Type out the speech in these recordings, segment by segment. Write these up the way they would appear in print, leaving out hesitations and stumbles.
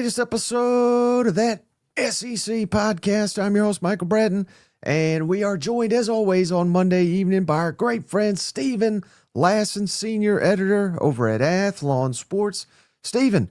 latest episode of that SEC podcast. I'm your host, Michael Bratton, and we are joined, as always, on Monday evening by our great friend, Stephen Lassan, senior editor over at Athlon Sports. Stephen,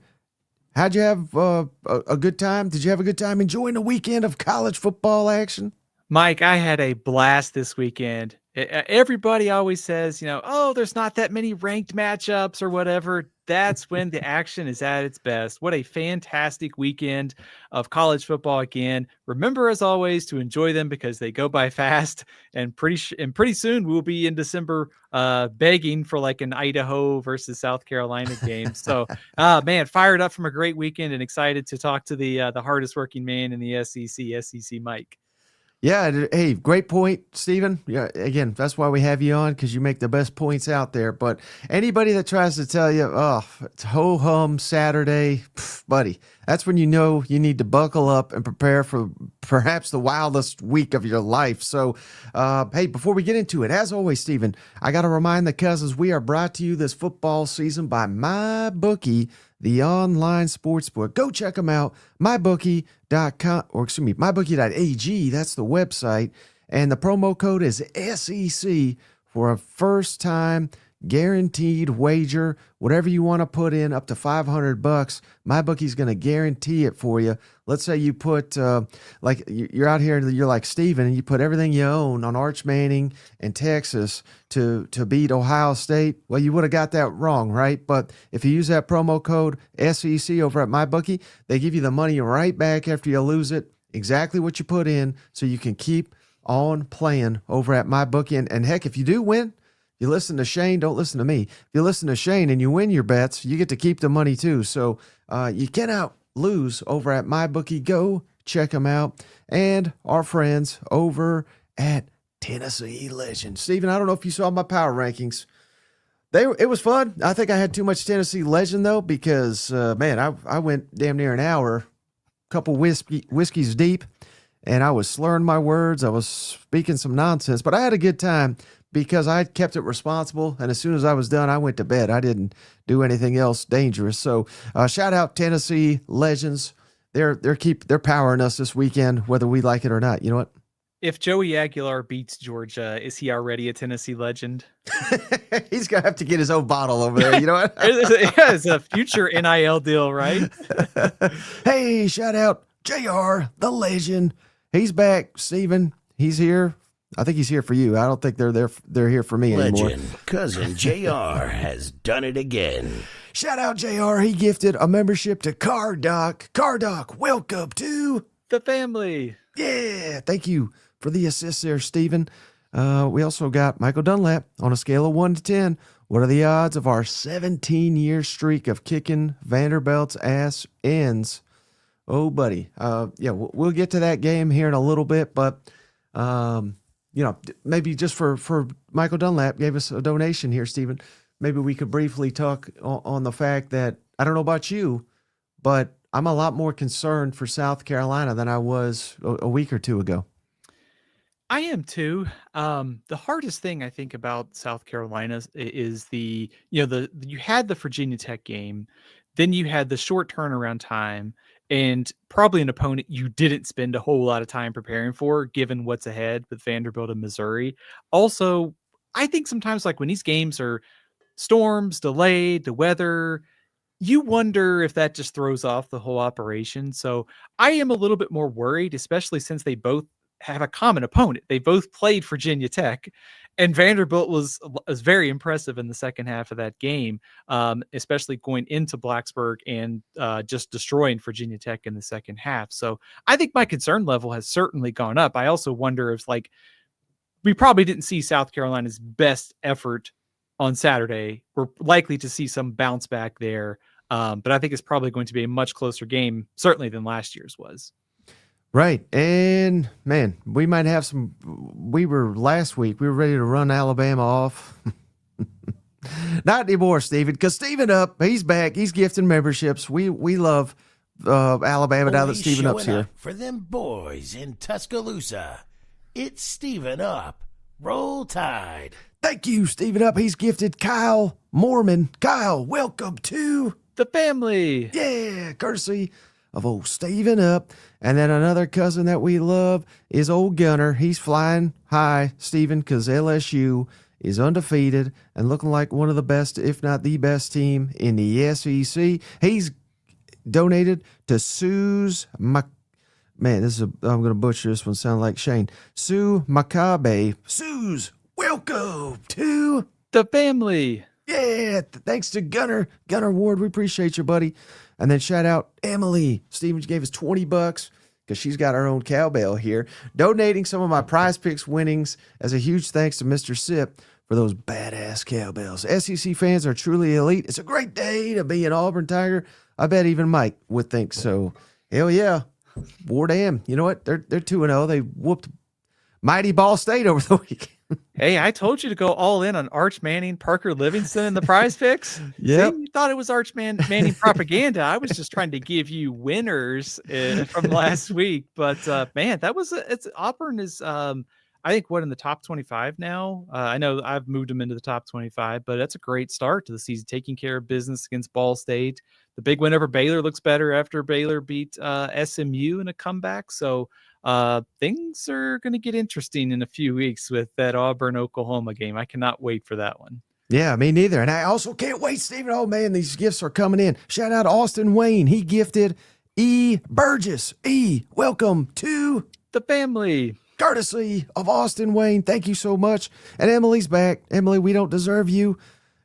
how'd you have a good time? Did you have a good time enjoying the weekend of college football action? Mike, I had a blast this weekend. Everybody always says, oh, there's not that many ranked matchups or whatever. That's when the action is at its best. What a fantastic weekend of college football again. Remember, as always, to enjoy them because they go by fast. And pretty soon we'll be in December begging for like an Idaho versus South Carolina game. So, man, fired up from a great weekend and excited to talk to the hardest working man in the SEC Mike. Yeah, hey, great point, Stephen. Yeah, again, that's why we have you on, because you make the best points out there. But anybody that tries to tell you, oh, it's ho-hum Saturday, buddy, that's when you know you need to buckle up and prepare for perhaps the wildest week of your life. So, hey, before we get into it, as always, Stephen, I got to remind the cousins we are brought to you this football season by MyBookie, the online sportsbook. Go check them out, mybookie.com, or excuse me, mybookie.ag. That's the website. And the promo code is SEC for a first-time guaranteed wager. Whatever you want to put in, up to $500, MyBookie's going to guarantee it for you. Let's say you put, like you're out here, you're like Steven, and you put everything you own on Arch Manning and Texas to beat Ohio State. Well, you would have got that wrong, right? But if you use that promo code SEC over at MyBookie, they give you the money right back after you lose it, exactly what you put in, so you can keep on playing over at MyBookie. And heck, if you do win, you listen to Shane, don't listen to me. If you listen to Shane and you win your bets, you get to keep the money too. So you cannot lose over at MyBookie. Go check them out. And our friends over at Tennessee Legend. Stephen, I don't know if you saw my power rankings. It was fun. I think I had too much Tennessee Legend, though, because, man, I went damn near an hour, a couple whiskeys deep, and I was slurring my words. I was speaking some nonsense, but I had a good time, because I had kept it responsible, and as soon as I was done, I went to bed. I didn't do anything else dangerous. So shout out Tennessee Legends. They're powering us this weekend, whether we like it or not. You know what? If Joey Aguilar beats Georgia, is he already a Tennessee Legend? He's going to have to get his own bottle over there. You know what? It's a future NIL deal, right? Hey, shout out JR, the legend. He's back, Steven. He's here. I think he's here for you. I don't think they're here for me anymore. Legend, cousin JR has done it again. Shout out JR. He gifted a membership to CarDoc. CarDoc, welcome to the family. Yeah, thank you for the assist there, Stephen. We also got Michael Dunlap on a scale of 1 to 10. What are the odds of our 17-year streak of kicking Vanderbilt's ass ends? Oh, buddy. Yeah, we'll get to that game here in a little bit, but maybe just for Michael Dunlap gave us a donation here, Stephen. Maybe we could briefly talk on the fact that, I don't know about you, but I'm a lot more concerned for South Carolina than I was a week or two ago. I am too. The hardest thing I think about South Carolina is you had the Virginia Tech game, then you had the short turnaround time, and probably an opponent you didn't spend a whole lot of time preparing for, given what's ahead with Vanderbilt and Missouri. Also, I think sometimes, like when these games are storms, delayed, the weather, you wonder if that just throws off the whole operation. So I am a little bit more worried, especially since they both have a common opponent. They both played Virginia Tech, and Vanderbilt was very impressive in the second half of that game, especially going into Blacksburg and just destroying Virginia Tech in the second half. So I think my concern level has certainly gone up. I also wonder if, we probably didn't see South Carolina's best effort on Saturday. We're likely to see some bounce back there, but I think it's probably going to be a much closer game, certainly than last year's was. Right. And, man, we might have last week, we were ready to run Alabama off. Not anymore, Stephen, because Stephen Up, he's back. He's gifting memberships. We love Alabama now that Stephen Up's here. For them boys in Tuscaloosa, it's Stephen Up. Roll Tide. Thank you, Stephen Up. He's gifted Kyle Mormon. Kyle, welcome to the family. Yeah, courtesy of old Steven Up. And then another cousin that we love is old Gunner. He's flying high, Steven, because LSU is undefeated and looking like one of the best, if not the best team in the SEC. He's donated to Sue's Man, I'm going to butcher this one. Sound like Shane. Sue Makabe. Sue's, welcome to the family. Yeah, thanks to Gunner Ward. We appreciate you, buddy. And then shout out Emily. Steven gave us $20 because she's got her own cowbell here, donating some of my Prize Picks winnings as a huge thanks to Mr. Sip for those badass cowbells. SEC fans are truly elite. It's a great day to be an Auburn Tiger. I bet even Mike would think so. Hell yeah. War damn. You know what? They're 2-0. They whooped mighty Ball State over the weekend. Hey, I told you to go all in on Arch Manning, Parker Livingston in the Prize Picks. Yep. You thought it was Arch Manning propaganda. I was just trying to give you winners from last week. But man, Auburn is I think in the top 25 now. I know I've moved them into the top 25, but that's a great start to the season, taking care of business against Ball State. The big win over Baylor looks better after Baylor beat SMU in a comeback. So things are going to get interesting in a few weeks with that Auburn-Oklahoma game. I cannot wait for that one. Yeah, me neither. And I also can't wait, Steven. Oh, man, these gifts are coming in. Shout out to Austin Wayne. He gifted E. Burgess. E, welcome to the family. Courtesy of Austin Wayne. Thank you so much. And Emily's back. Emily, we don't deserve you.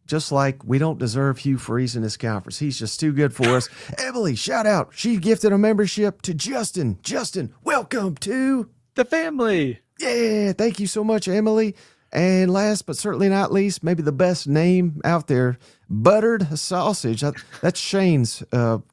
Just like we don't deserve Hugh Freeze in this conference. He's just too good for us. Emily, shout out. She gifted a membership to Justin. Justin, welcome to the family. Yeah, thank you so much, Emily. And last but certainly not least, maybe the best name out there, Buttered Sausage. That's Shane's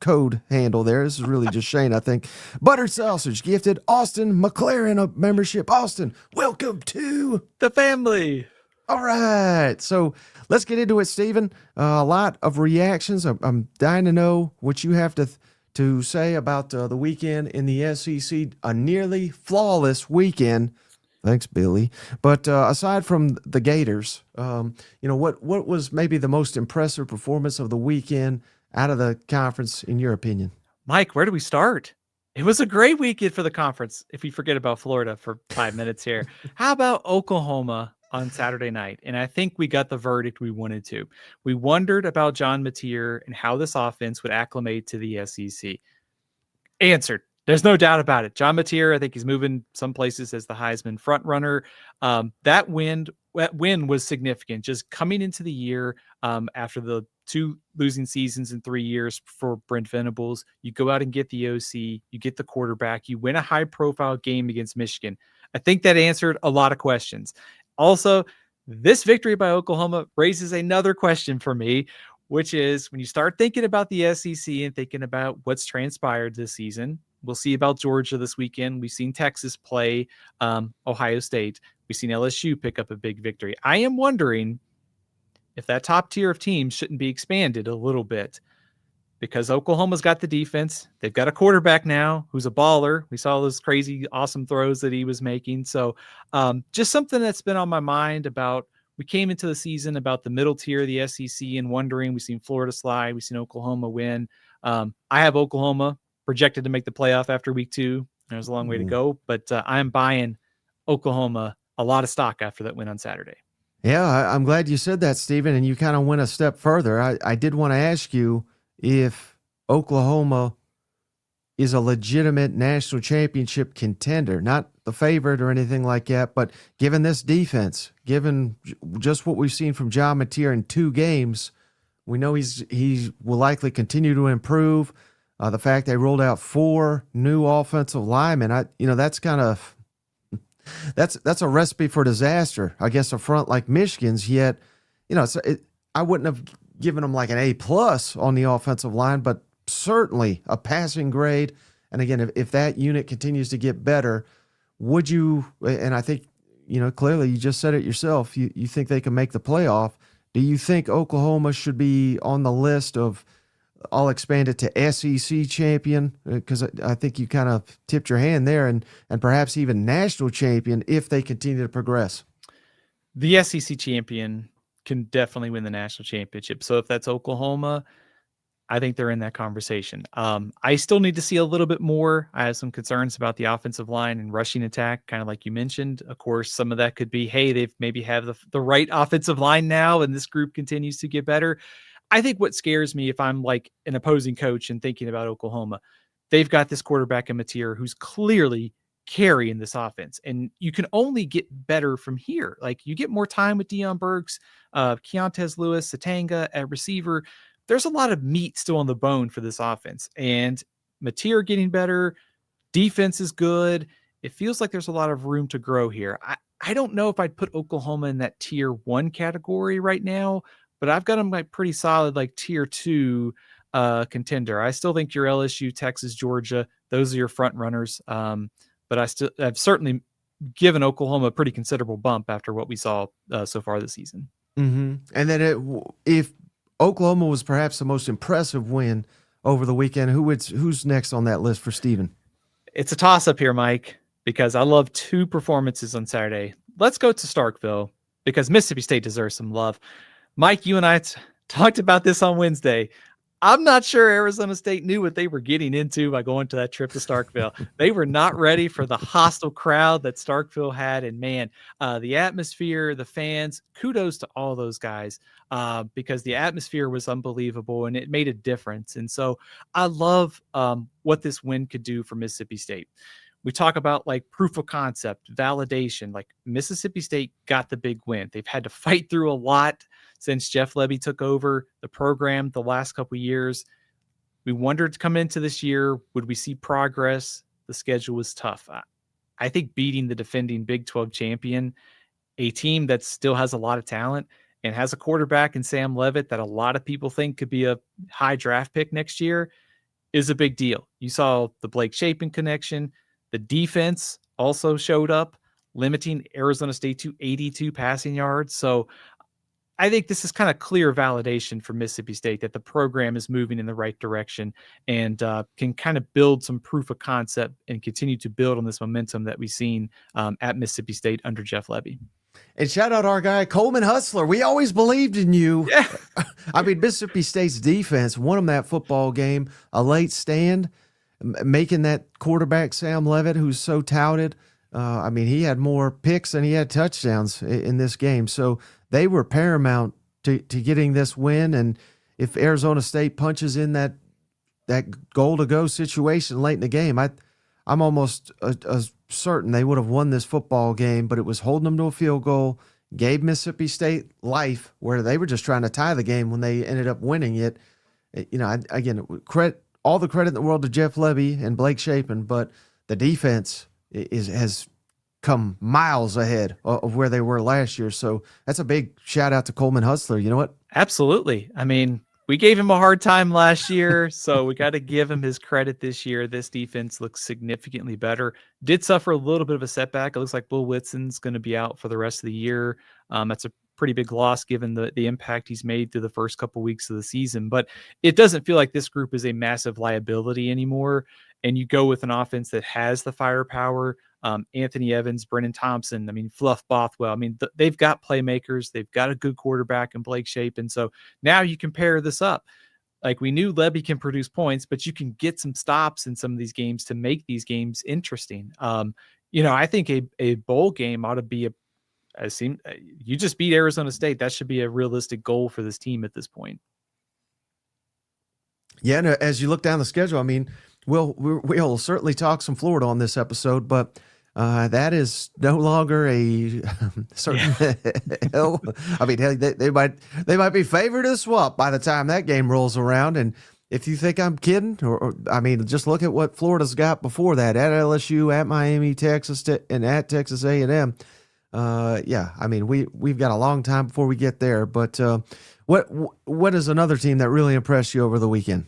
code handle there. This is really just Shane, I think. Buttered Sausage gifted Austin McLaren a membership. Austin, welcome to the family. All right, so let's get into it, Steven. A lot of reactions. I'm dying to know what you have to say about the weekend in the SEC. A nearly flawless weekend. Thanks, Billy. But aside from the Gators, what was maybe the most impressive performance of the weekend out of the conference, in your opinion? Mike, where do we start? It was a great weekend for the conference, if we forget about Florida for 5 minutes here. How about Oklahoma on Saturday night? And I think we got the verdict we wanted to. We wondered about John Mateer and how this offense would acclimate to the SEC. Answered. There's no doubt about it. John Mateer, I think he's moving some places as the Heisman front runner. That win was significant. Just coming into the year after the 2 losing seasons in 3 years for Brent Venables, you go out and get the OC, you get the quarterback, you win a high-profile game against Michigan. I think that answered a lot of questions. Also, this victory by Oklahoma raises another question for me, which is when you start thinking about the SEC and thinking about what's transpired this season. We'll see about Georgia this weekend. We've seen Texas play Ohio State. We've seen LSU pick up a big victory. I am wondering if that top tier of teams shouldn't be expanded a little bit, because Oklahoma's got the defense. They've got a quarterback now who's a baller. We saw those crazy, awesome throws that he was making. So just something that's been on my mind about, we came into the season about the middle tier of the SEC and wondering, we've seen Florida slide. We've seen Oklahoma win. I have Oklahoma projected to make the playoff after week 2. There's a long way to go, but I'm buying Oklahoma a lot of stock after that win on Saturday. Yeah, I'm glad you said that, Steven, and you kind of went a step further. I did want to ask you if Oklahoma is a legitimate national championship contender, not the favorite or anything like that, but given this defense, given just what we've seen from John Mateer in 2 games, we know he will likely continue to improve. The fact they rolled out 4 new offensive linemen, that's kind of that's a recipe for disaster against a front like Michigan's. Yet, I wouldn't have given them like an A+ on the offensive line, but certainly a passing grade. And again, if that unit continues to get better, would you? And I think clearly you just said it yourself. You think they can make the playoff? Do you think Oklahoma should be on the list of? I'll expand it to SEC champion, because I think you kind of tipped your hand there, and perhaps even national champion if they continue to progress. The SEC champion can definitely win the national championship. So if that's Oklahoma, I think they're in that conversation. I still need to see a little bit more. I have some concerns about the offensive line and rushing attack, kind of like you mentioned. Of course, some of that could be, hey, they've maybe have the right offensive line now, and this group continues to get better. I think what scares me if I'm like an opposing coach and thinking about Oklahoma, they've got this quarterback in Meter who's clearly carrying this offense, and you can only get better from here. Like you get more time with Deion Burks, Keontez Lewis, Satanga at receiver. There's a lot of meat still on the bone for this offense, and Meter getting better. Defense is good. It feels like there's a lot of room to grow here. I don't know if I'd put Oklahoma in that tier 1 category right now, but I've got them like pretty solid, like tier 2 contender. I still think your LSU, Texas, Georgia, those are your front runners. But I've certainly given Oklahoma a pretty considerable bump after what we saw so far this season. Mm-hmm. And then if Oklahoma was perhaps the most impressive win over the weekend, who's next on that list for Steven? It's a toss-up here, Mike, because I love 2 performances on Saturday. Let's go to Starkville because Mississippi State deserves some love. Mike, you and I talked about this on Wednesday. I'm not sure Arizona State knew what they were getting into by going to that trip to Starkville. They were not ready for the hostile crowd that Starkville had. And man, the atmosphere, the fans, kudos to all those guys because the atmosphere was unbelievable and it made a difference. And so I love what this win could do for Mississippi State. We talk about like proof of concept, validation, like Mississippi State got the big win. They've had to fight through a lot since Jeff Lebby took over the program the last couple of years. We wondered to come into this year, would we see progress? The schedule was tough. I think beating the defending Big 12 champion, a team that still has a lot of talent and has a quarterback in Sam Leavitt that a lot of people think could be a high draft pick next year is a big deal. You saw the Blake Shapen connection. The defense also showed up, limiting Arizona State to 82 passing yards. So I think this is kind of clear validation for Mississippi State that the program is moving in the right direction and can kind of build some proof of concept and continue to build on this momentum that we've seen at Mississippi State under Jeff Lebby. And shout out our guy, Coleman Hustler. We always believed in you. Yeah. I mean, Mississippi State's defense won them that football game, a late stand, making that quarterback, Sam Leavitt, who's so touted. I mean, he had more picks than he had touchdowns in this game. So they were paramount to getting this win. And if Arizona State punches in that goal-to-go situation late in the game, I'm almost certain they would have won this football game, but it was holding them to a field goal, gave Mississippi State life where they were just trying to tie the game when they ended up winning it. You know, again, all the credit in the world to Jeff Lebby and Blake Shapen, but the defense has come miles ahead of where they were last year. So that's a big shout out to Coleman Hustler. You know what? Absolutely. I mean, we gave him a hard time last year, so we got to give him his credit this year. This defense looks significantly better. Did suffer a little bit of a setback. It looks like Will Whitson's going to be out for the rest of the year. That's a pretty big loss given the impact he's made through the first couple weeks of the season. But it doesn't feel like this group is a massive liability anymore. And you go with an offense that has the firepower. Anthony Evans, Brennan Thompson, I mean, Fluff Bothwell. I mean, they've got playmakers. They've got a good quarterback in Blake Shapen. So now you compare this up. Like we knew Lebby can produce points, but you can get some stops in some of these games to make these games interesting. I think a bowl game ought to be you just beat Arizona State. That should be a realistic goal for this team at this point. Yeah, and as you look down the schedule, I mean, we'll certainly talk some Florida on this episode, but that is no longer a certain hill. I mean, they might be favored to swap by the time that game rolls around. And if you think I'm kidding, or I mean, just look at what Florida's got before that: at LSU, at Miami, Texas, and at Texas A&M. Yeah, I mean, we've got a long time before we get there. But what is another team that really impressed you over the weekend?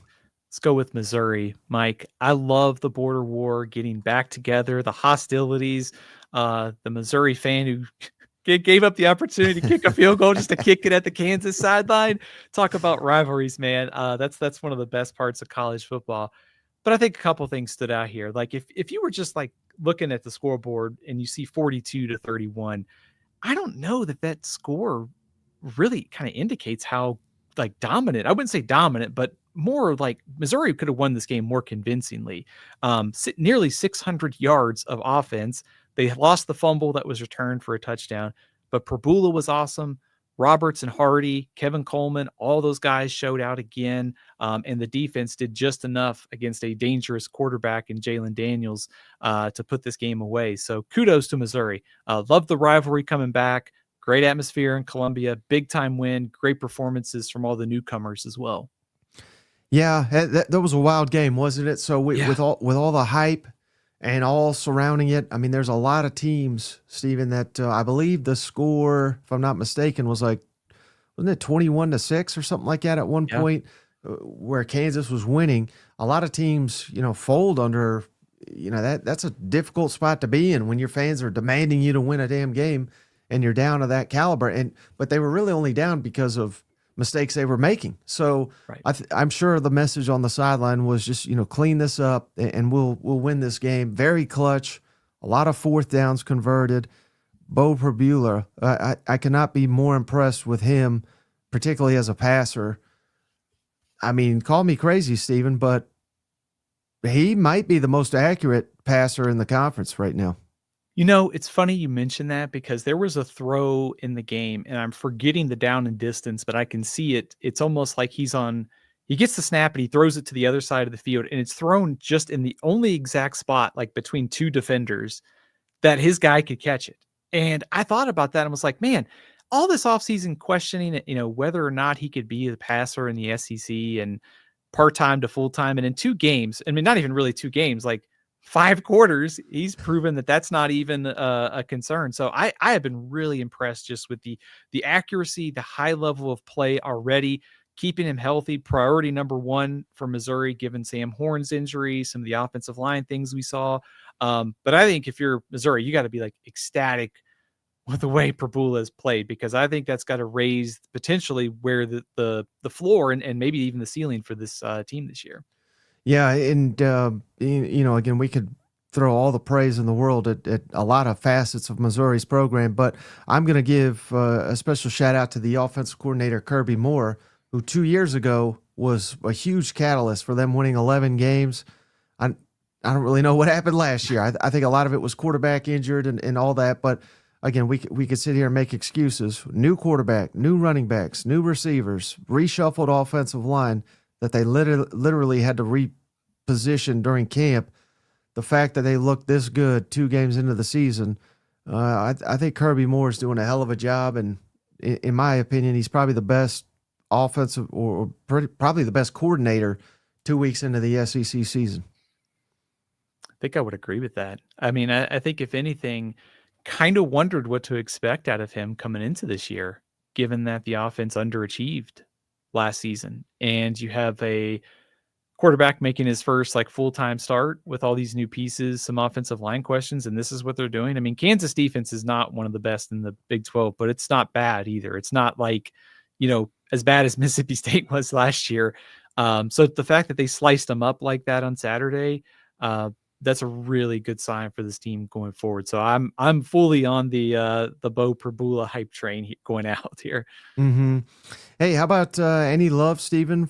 Let's go with Missouri, Mike. I love the border war getting back together, the hostilities, the Missouri fan who gave up the opportunity to kick a field goal just to kick it at the Kansas sideline. Talk about rivalries, man. That's one of the best parts of college football. But I think a couple things stood out here. Like if you were just like looking at the scoreboard and you see 42-31, I don't know that score really kind of indicates how like dominant. I wouldn't say dominant, but more like Missouri could have won this game more convincingly. Nearly 600 yards of offense. They lost the fumble that was returned for a touchdown, but Prabula was awesome. Roberts and Hardy, Kevin Coleman, all those guys showed out again. And the defense did just enough against a dangerous quarterback in Jalen Daniels to put this game away. So kudos to Missouri. Love the rivalry coming back. Great atmosphere in Columbia. Big time win. Great performances from all the newcomers as well. Yeah, that was a wild game, wasn't it? So with all the hype and all surrounding it, I mean, there's a lot of teams, Stephen, that I believe the score, if I'm not mistaken, was like, wasn't it 21-6 or something like that at one point, where Kansas was winning. A lot of teams, fold under, that's a difficult spot to be in when your fans are demanding you to win a damn game and you're down to that caliber. But they were really only down because of mistakes they were making. So right. I'm sure the message on the sideline was just, clean this up and we'll win this game. Very clutch, a lot of fourth downs converted. Bo Prabula, I cannot be more impressed with him, particularly as a passer. I mean, call me crazy, Stephen, but he might be the most accurate passer in the conference right now. It's funny you mentioned that because there was a throw in the game and I'm forgetting the down and distance, but I can see it. It's almost like he gets the snap and he throws it to the other side of the field and it's thrown just in the only exact spot, like between two defenders, that his guy could catch it. And I thought about that and was like, man, all this offseason questioning, whether or not he could be a passer in the SEC and part-time to full-time. And in 2 games, I mean, not even really 2 games, like 5 quarters, he's proven that that's not even a concern. So I have been really impressed just with the accuracy, the high level of play already, keeping him healthy. Priority number 1 for Missouri, given Sam Horn's injury, some of the offensive line things we saw. But I think if you're Missouri, you got to be like ecstatic with the way Prabula has played, because I think that's got to raise potentially where the floor and maybe even the ceiling for this team this year. Yeah, and again, we could throw all the praise in the world at a lot of facets of Missouri's program, but I'm going to give a special shout out to the offensive coordinator, Kirby Moore, who 2 years ago was a huge catalyst for them winning 11 games. I don't really know what happened last year. I think a lot of it was quarterback injured and all that, but again, we could sit here and make excuses. New quarterback, new running backs, new receivers, reshuffled offensive line that they literally had to reposition during camp. The fact that they looked this good 2 games into the season, I think Kirby Moore is doing a hell of a job, and in my opinion, he's probably the best offensive or probably the best coordinator 2 weeks into the SEC season. I think I would agree with that. I mean, I think if anything, kind of wondered what to expect out of him coming into this year, given that the offense underachieved last season. And you have a quarterback making his first full-time start with all these new pieces, some offensive line questions, and this is what they're doing. I mean, Kansas defense is not one of the best in the Big 12, but it's not bad either. It's not as bad as Mississippi State was last year. So the fact that they sliced them up like that on Saturday, that's a really good sign for this team going forward. So I'm fully on the Bo Prabula hype train going out here. Mm-hmm. Hey, how about any love, Stephen,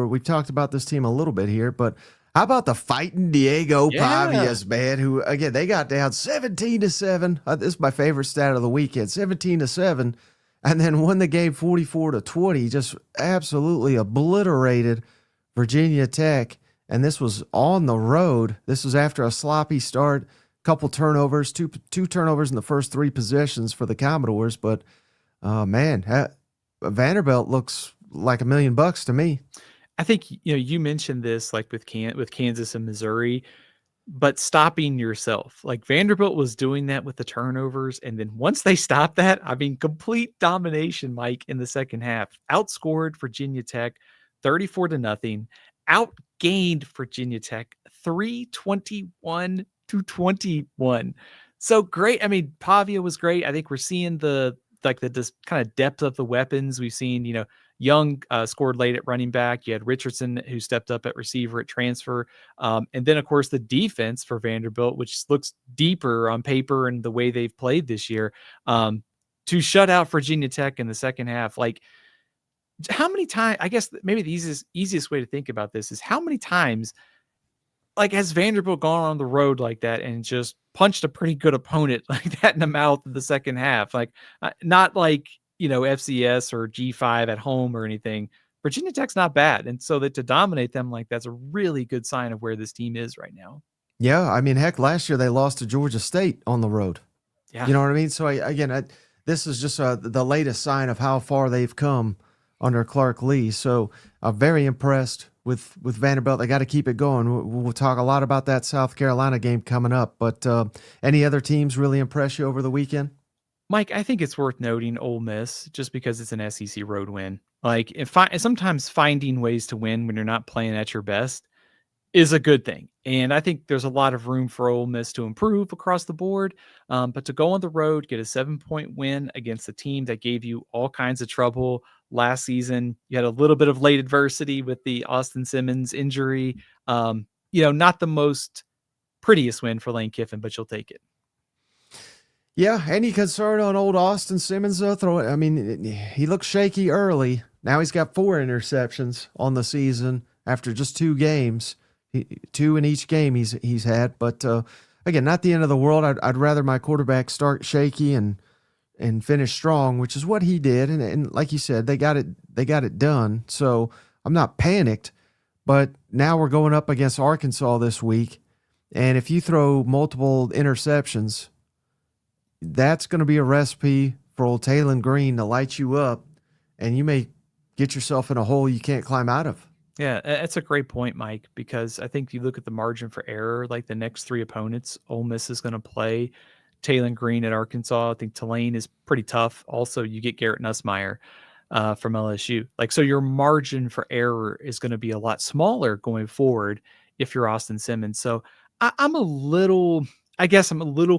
we've talked about this team a little bit here, but how about the fighting Diego Pavias, man, who, again, they got down 17-7. This is my favorite stat of the weekend, 17-7, and then won the game 44-20, just absolutely obliterated Virginia Tech. And this was on the road. This was after a sloppy start, couple turnovers, two turnovers in the first 3 possessions for the Commodores. But, Vanderbilt looks like $1 million to me. I think, you mentioned this with Kansas and Missouri, but stopping yourself. Vanderbilt was doing that with the turnovers. And then once they stopped that, I mean, complete domination, Mike, in the second half. Outscored Virginia Tech 34-0. Outgained Virginia Tech 321-21. So great. I mean, Pavia was great. I think we're seeing this kind of depth of the weapons. We've seen, Young scored late at running back. You had Richardson, who stepped up at receiver at transfer. And then, of course, the defense for Vanderbilt, which looks deeper on paper and the way they've played this year, to shut out Virginia Tech in the second half. how many times, I guess maybe the easiest way to think about this is how many times like has Vanderbilt gone on the road like that and just punched a pretty good opponent like that in the mouth in the second half? Like not like, FCS or G5 at home or anything. Virginia Tech's not bad. And so that to dominate them like that's a really good sign of where this team is right now. Yeah, I mean, heck, last year they lost to Georgia State on the road. Yeah. You know what I mean? So, this is just the latest sign of how far they've come under Clark Lee. So, I'm very impressed with Vanderbilt. They got to keep it going. We'll talk a lot about that South Carolina game coming up. But any other teams really impress you over the weekend? Mike, I think it's worth noting Ole Miss just because it's an SEC road win. Like, sometimes finding ways to win when you're not playing at your best is a good thing. And I think there's a lot of room for Ole Miss to improve across the board. But to go on the road, get a 7-point win against a team that gave you all kinds of trouble last season. You had a little bit of late adversity with the Austin Simmons injury. Not the most prettiest win for Lane Kiffin, but you'll take it. Yeah, any concern on old Austin Simmons, though? He looked shaky early. Now he's got 4 interceptions on the season after just 2 games. 2 in each game he's had. But, again, not the end of the world. I'd rather my quarterback start shaky and finish strong, which is what he did. And like you said, they got it done. So I'm not panicked. But now we're going up against Arkansas this week. And if you throw multiple interceptions, that's going to be a recipe for old Talon Green to light you up, and you may get yourself in a hole you can't climb out of. Yeah, that's a great point, Mike, because I think you look at the margin for error, like the next 3 opponents, Ole Miss is going to play Talon Green at Arkansas. I think Tulane is pretty tough. Also, you get Garrett Nussmeier from LSU. So your margin for error is going to be a lot smaller going forward if you're Austin Simmons. So I'm a little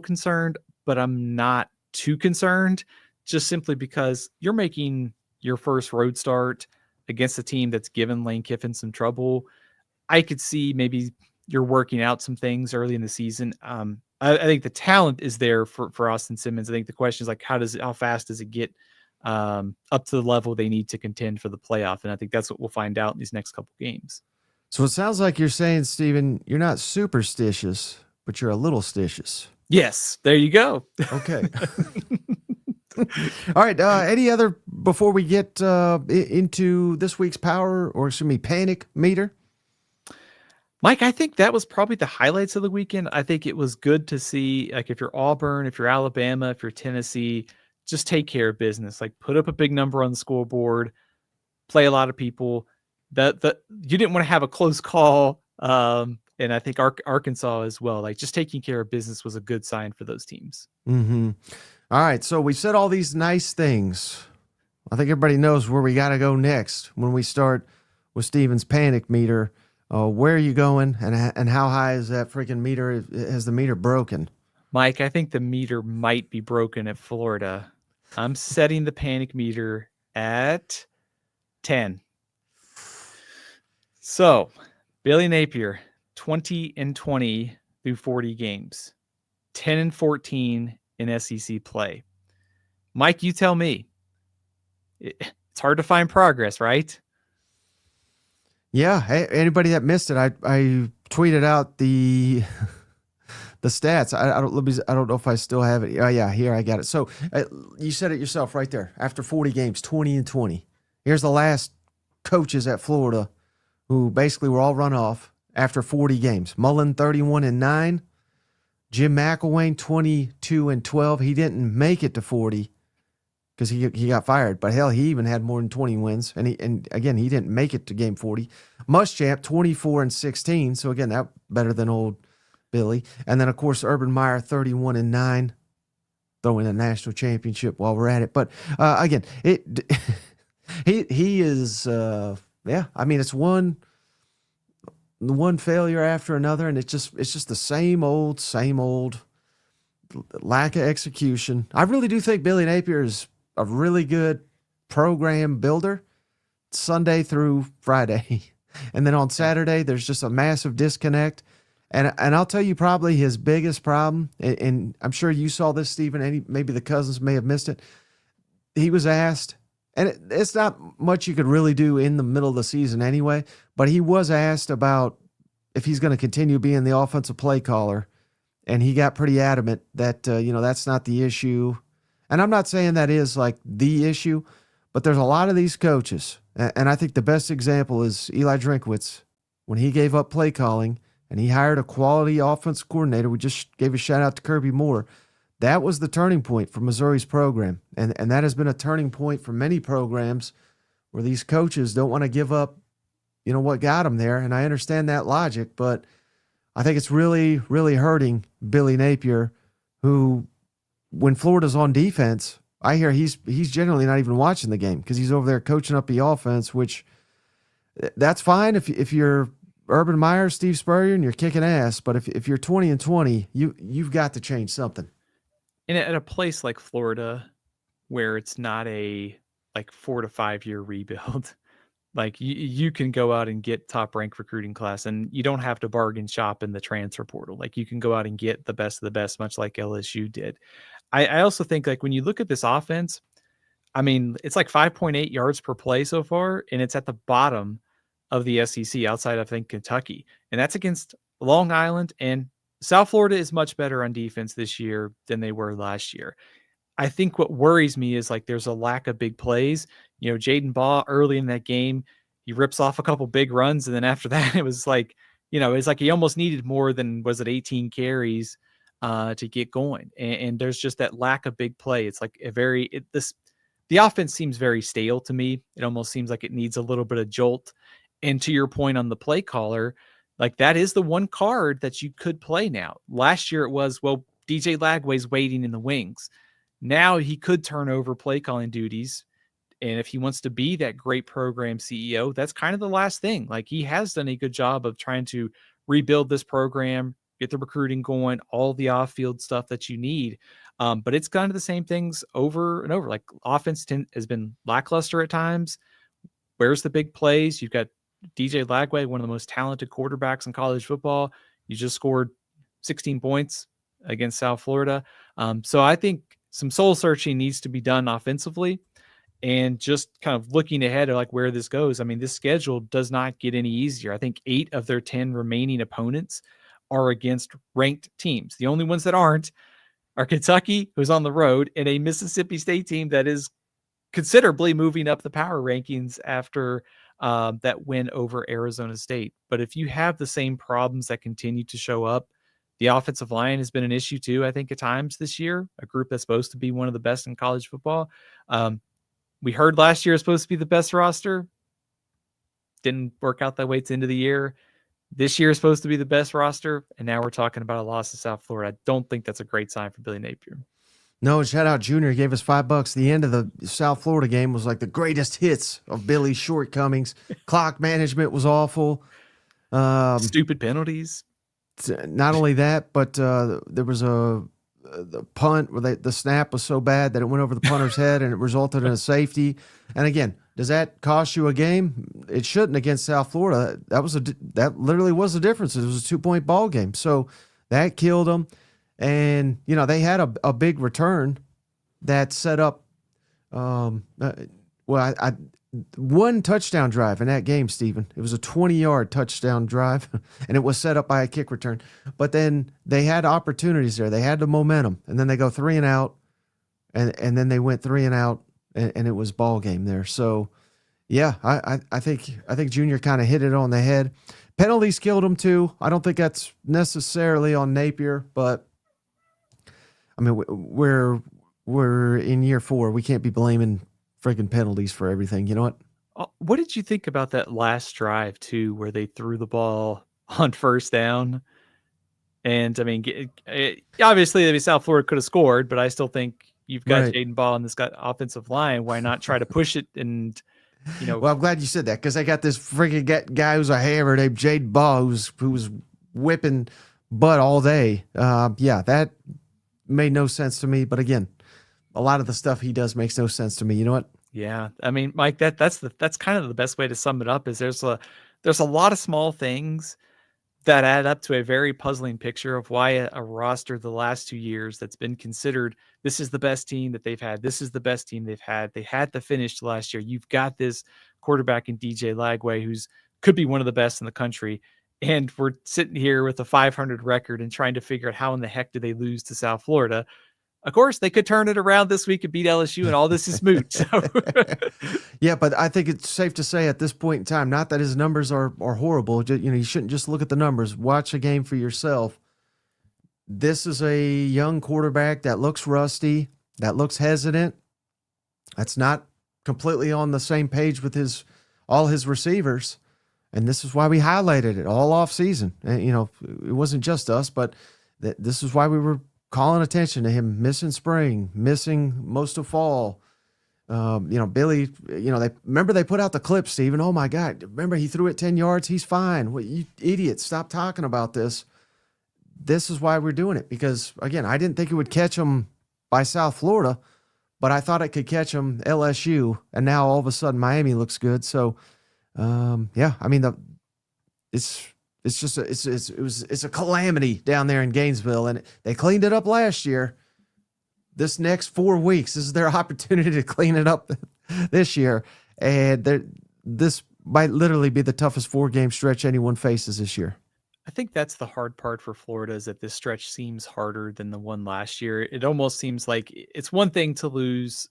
concerned, but I'm not too concerned, just simply because you're making your first road start against a team that's given Lane Kiffin some trouble. I could see maybe you're working out some things early in the season. I think the talent is there for Austin Simmons. I think the question is like, how fast does it get up to the level they need to contend for the playoff? And I think that's what we'll find out in these next couple games. So it sounds like you're saying, Stephen, you're not superstitious, but you're a little stitious. Yes, there you go. Okay. All right. Any other before we get into this week's Panic Meter? Mike, I think that was probably the highlights of the weekend. I think it was good to see, like, if you're Auburn, if you're Alabama, if you're Tennessee, just take care of business. Like, put up a big number on the scoreboard, play a lot of people. That you didn't want to have a close call. And I think Arkansas as well. Like, just taking care of business was a good sign for those teams. Mm-hmm. All right, so we said all these nice things. I think everybody knows where we got to go next when we start with Steven's Panic Meter. Where are you going, and how high is that freaking meter? Has the meter broken? Mike, I think the meter might be broken at Florida. I'm setting the Panic Meter at 10. So, Billy Napier, 20-20 through 40 games, 10-14 in SEC play. Mike, you tell me. It's hard to find progress, right? Yeah. Hey, anybody that missed it, I tweeted out the stats. I don't know if I still have it. Oh yeah, here I got it. So you said it yourself right there. After 40 games, 20-20. Here's the last coaches at Florida who basically were all run off after 40 games. Mullen 31-9. Jim McElwain 22-12. He didn't make it to 40 because he got fired. But hell, he even had more than 20 wins. And again, he didn't make it to game 40. Muschamp 24-16. So again, that better than old Billy. And then of course Urban Meyer 31-9. Throwing a national championship while we're at it. But again, he is yeah. I mean, it's one failure after another, and it's just the same old lack of execution. I really do think Billy Napier is a really good program builder Sunday through Friday. And then on Saturday, there's just a massive disconnect. And I'll tell you probably his biggest problem, and I'm sure you saw this, Stephen, maybe the Cousins may have missed it. He was asked And it's not much you could really do in the middle of the season anyway, but he was asked about if he's going to continue being the offensive play caller, and he got pretty adamant that, that's not the issue. And I'm not saying that is like the issue, but there's a lot of these coaches, and I think the best example is Eli Drinkwitz. When he gave up play calling and he hired a quality offensive coordinator, we just gave a shout out to Kirby Moore. That was the turning point for Missouri's program. And that has been a turning point for many programs where these coaches don't want to give up, what got them there. And I understand that logic, but I think it's really, really hurting Billy Napier, who, when Florida's on defense, I hear he's generally not even watching the game because he's over there coaching up the offense, which that's fine if you're Urban Meyer, Steve Spurrier, you're kicking ass. But if you're 20-20, you've got to change something. And at a place like Florida, where it's not a 4 to 5 year rebuild, like you can go out and get top ranked recruiting class, and you don't have to bargain shop in the transfer portal. Like you can go out and get the best of the best, much like LSU did. I also think like when you look at this offense, I mean, it's like 5.8 yards per play so far, and it's at the bottom of the SEC outside, I think, Kentucky. And that's against Long Island, and South Florida is much better on defense this year than they were last year. I think what worries me is like there's a lack of big plays. Jaden Baugh early in that game, he rips off a couple big runs, and then after that, it was like, it's like he almost needed more than, was it 18 carries to get going. And there's just that lack of big play. It's like the offense seems very stale to me. It almost seems like it needs a little bit of jolt. And to your point on the play caller, like that is the one card that you could play now. Last year it was, well, DJ Lagway's waiting in the wings. Now he could turn over play calling duties. And if he wants to be that great program CEO, that's kind of the last thing. Like he has done a good job of trying to rebuild this program, get the recruiting going, all the off-field stuff that you need. But it's kind of the same things over and over. Like offense has been lackluster at times. Where's the big plays? You've got DJ Lagway, one of the most talented quarterbacks in college football. You just scored 16 points against South Florida. So I think some soul searching needs to be done offensively, and just kind of looking ahead at like where this goes. I mean, this schedule does not get any easier. I think 8 of their 10 remaining opponents are against ranked teams. The only ones that aren't are Kentucky, who's on the road, and a Mississippi State team that is considerably moving up the power rankings after that win over Arizona State. But if you have the same problems that continue to show up, the offensive line has been an issue too, I think, at times this year, a group that's supposed to be one of the best in college football. We heard last year is supposed to be the best roster. Didn't work out that way at the end of the year. This year is supposed to be the best roster, and now we're talking about a loss to South Florida. I don't think that's a great sign for Billy Napier. No, shout out Junior. He gave us $5. The end of the South Florida game was like the greatest hits of Billy's shortcomings. Clock management was awful. Stupid penalties. Not only that, but there was the punt where the snap was so bad that it went over the punter's head and it resulted in a safety. And again, does that cost you a game? It shouldn't against South Florida. That literally was the difference. It was a 2-point ball game. So that killed them. And, they had a big return that set up, one touchdown drive in that game, Stephen. It was a 20-yard touchdown drive, and it was set up by a kick return. But then they had opportunities there. They had the momentum, and then they go 3 and out, and then they went 3 and out, and it was ball game there. So, yeah, I think Junior kind of hit it on the head. Penalties killed him too. I don't think that's necessarily on Napier, but I mean we're in year 4. We can't be blaming freaking penalties for everything. You know what? What did you think about that last drive too, where they threw the ball on first down? And I mean, obviously, South Florida could have scored, but I still think you've got Right. Jaden Ball and this got offensive line. Why not try to push it? And Well, I'm glad you said that because I got this freaking guy who's a hammer named Jade Baugh who was whipping butt all day. Yeah, that made no sense to me. But again, a lot of the stuff he does makes no sense to me. You know what? yeah, I mean, Mike, that's kind of the best way to sum it up. Is there's a lot of small things that add up to a very puzzling picture of why a roster the last 2 years that's been considered, this is the best team that they've had. This is the best team they've had. They had to finish last year. You've got this quarterback in DJ Lagway, who's could be one of the best in the country. And we're sitting here with a 500 record and trying to figure out how in the heck did they lose to South Florida. Of course, they could turn it around this week and beat LSU, and all this is moot. So. Yeah, but I think it's safe to say at this point in time, not that his numbers are horrible. You shouldn't just look at the numbers. Watch a game for yourself. This is a young quarterback that looks rusty, that looks hesitant. That's not completely on the same page with all his receivers. And this is why we highlighted it all off season. And, it wasn't just us, but this is why we were calling attention to him missing spring, missing most of fall. Billy, they put out the clip, Stephen. Oh my God. Remember he threw it 10 yards. He's fine. Well, you idiots, stop talking about this. This is why we're doing it. Because again, I didn't think it would catch him by South Florida, but I thought it could catch him LSU. And now all of a sudden Miami looks good. So, it's a calamity down there in Gainesville, and they cleaned it up last year. This next 4 weeks, this is their opportunity to clean it up this year, and this might literally be the toughest 4-game stretch anyone faces this year. I think that's the hard part for Florida, is that this stretch seems harder than the one last year. It almost seems like it's one thing to lose.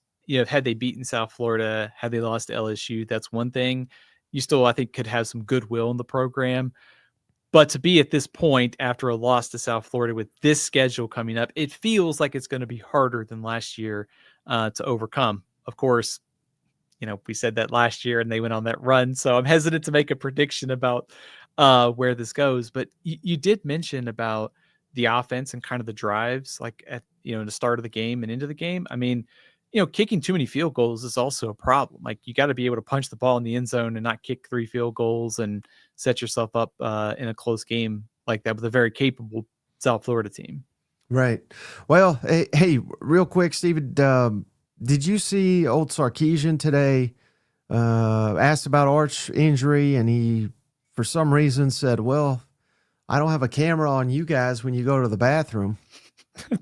Had they beaten South Florida, had they lost to LSU, that's one thing. You still, I think, could have some goodwill in the program. But to be at this point after a loss to South Florida with this schedule coming up, it feels like it's going to be harder than last year to overcome. Of course, we said that last year and they went on that run. So I'm hesitant to make a prediction about where this goes. But you did mention about the offense and kind of the drives, like at in the start of the game and into the game. I mean, kicking too many field goals is also a problem. Like, you got to be able to punch the ball in the end zone and not kick 3 field goals and set yourself up in a close game like that with a very capable South Florida team. Right. Well, hey, real quick, Steven, did you see old Sarkisian today asked about Arch injury, and he, for some reason, said, well, I don't have a camera on you guys when you go to the bathroom.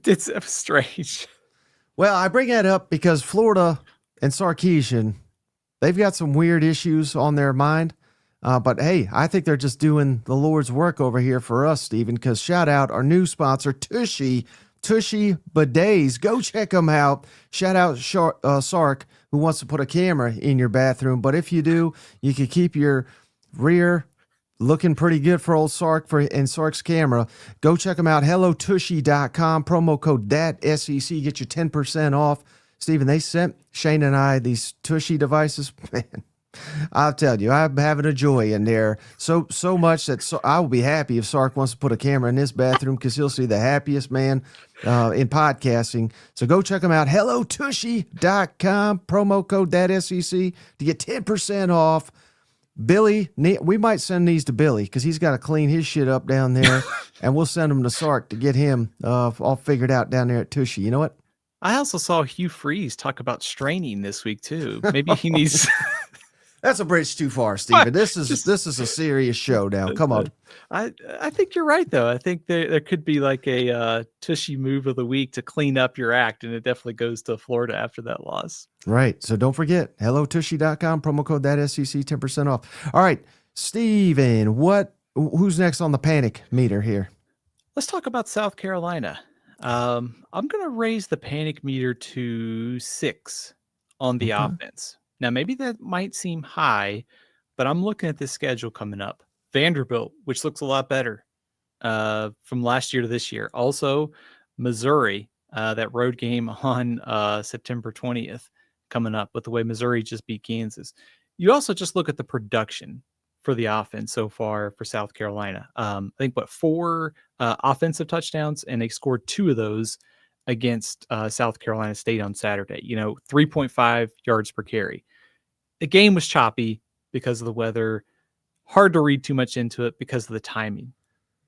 It's strange. Well, I bring that up because Florida and Sarkisian, they've got some weird issues on their mind. But hey, I think they're just doing the Lord's work over here for us, Stephen, because shout out our new sponsor, Tushy Bidets. Go check them out. Shout out Sark, who wants to put a camera in your bathroom. But if you do, you can keep your rear looking pretty good for old Sark and Sark's camera. Go check them out. HelloTushy.com. Promo code ThatSEC. Get you 10% off. Stephen, they sent Shane and I these Tushy devices. Man, I'll tell you, I'm having a joy in there. So much that I will be happy if Sark wants to put a camera in this bathroom, because he'll see the happiest man in podcasting. So go check them out. HelloTushy.com. Promo code ThatSEC to get 10% off. Billy, we might send these to Billy because he's got to clean his shit up down there, and we'll send them to Sark to get him all figured out down there at Tushy. You know what? I also saw Hugh Freeze talk about straining this week too. Maybe he needs. That's a bridge too far, Stephen. This is a serious show now. Come on. I think you're right, though. I think there could be like a Tushy move of the week to clean up your act, and it definitely goes to Florida after that loss. Right. So don't forget, HelloTushy.com, promo code ThatSEC, 10% off. All right, Stephen, who's next on the panic meter here? Let's talk about South Carolina. I'm going to raise the panic meter to 6 on the offense. Now, maybe that might seem high, but I'm looking at this schedule coming up. Vanderbilt, which looks a lot better from last year to this year. Also, Missouri, that road game on September 20th coming up, with the way Missouri just beat Kansas. You also just look at the production for the offense so far for South Carolina. I think, 4 offensive touchdowns, and they scored 2 of those against South Carolina State on Saturday. 3.5 yards per carry. The game was choppy because of the weather. Hard to read too much into it because of the timing.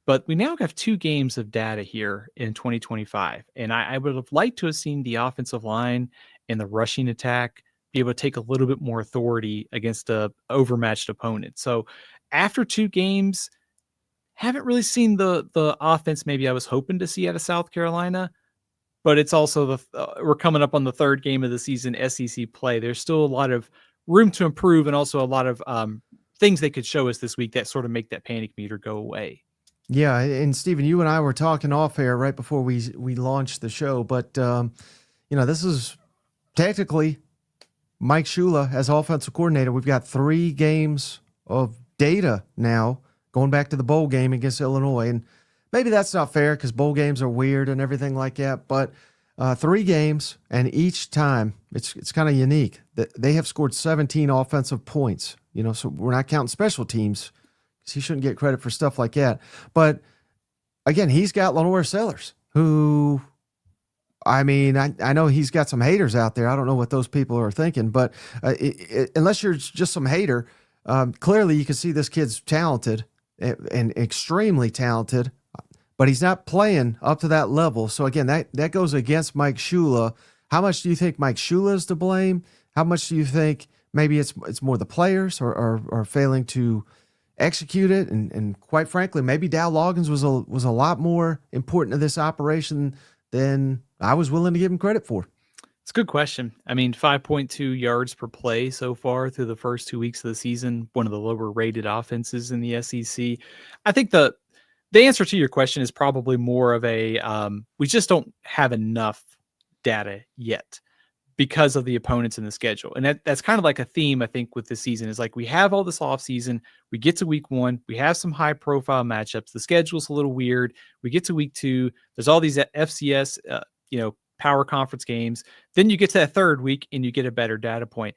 But we now have 2 games of data here in 2025. And I would have liked to have seen the offensive line and the rushing attack be able to take a little bit more authority against a overmatched opponent. So after 2 games, Haven't really seen the offense maybe I was hoping to see out of South Carolina, but it's also we're coming up on the third game of the season, SEC play. There's still a lot of room to improve, and also a lot of things they could show us this week that sort of make that panic meter go away. Yeah, and Stephen, you and I were talking off air right before we launched the show, but this is technically Mike Shula as offensive coordinator. We've got 3 games of data now going back to the bowl game against Illinois, and maybe that's not fair because bowl games are weird and everything like that, but 3 games, and each time it's kind of unique. They have scored 17 offensive points, so we're not counting special teams because he shouldn't get credit for stuff like that. But again, he's got Lenore Sellers, who, I mean, I know he's got some haters out there. I don't know what those people are thinking, but unless you're just some hater, clearly you can see this kid's talented and extremely talented, but he's not playing up to that level. So again, that goes against Mike Shula. How much do you think Mike Shula is to blame? How much do you think maybe it's more the players are failing to execute it? And quite frankly, maybe Dow Loggins was a lot more important to this operation than I was willing to give him credit for. It's a good question. I mean, 5.2 yards per play so far through the first 2 weeks of the season, one of the lower rated offenses in the SEC. I think the answer to your question is probably more of a we just don't have enough data yet because of the opponents in the schedule. And that's kind of like a theme, I think, with this season is like we have all this off season. We get to week 1. We have some high profile matchups. The schedule's a little weird. We get to week 2. There's all these FCS, power conference games. Then you get to that third week and you get a better data point.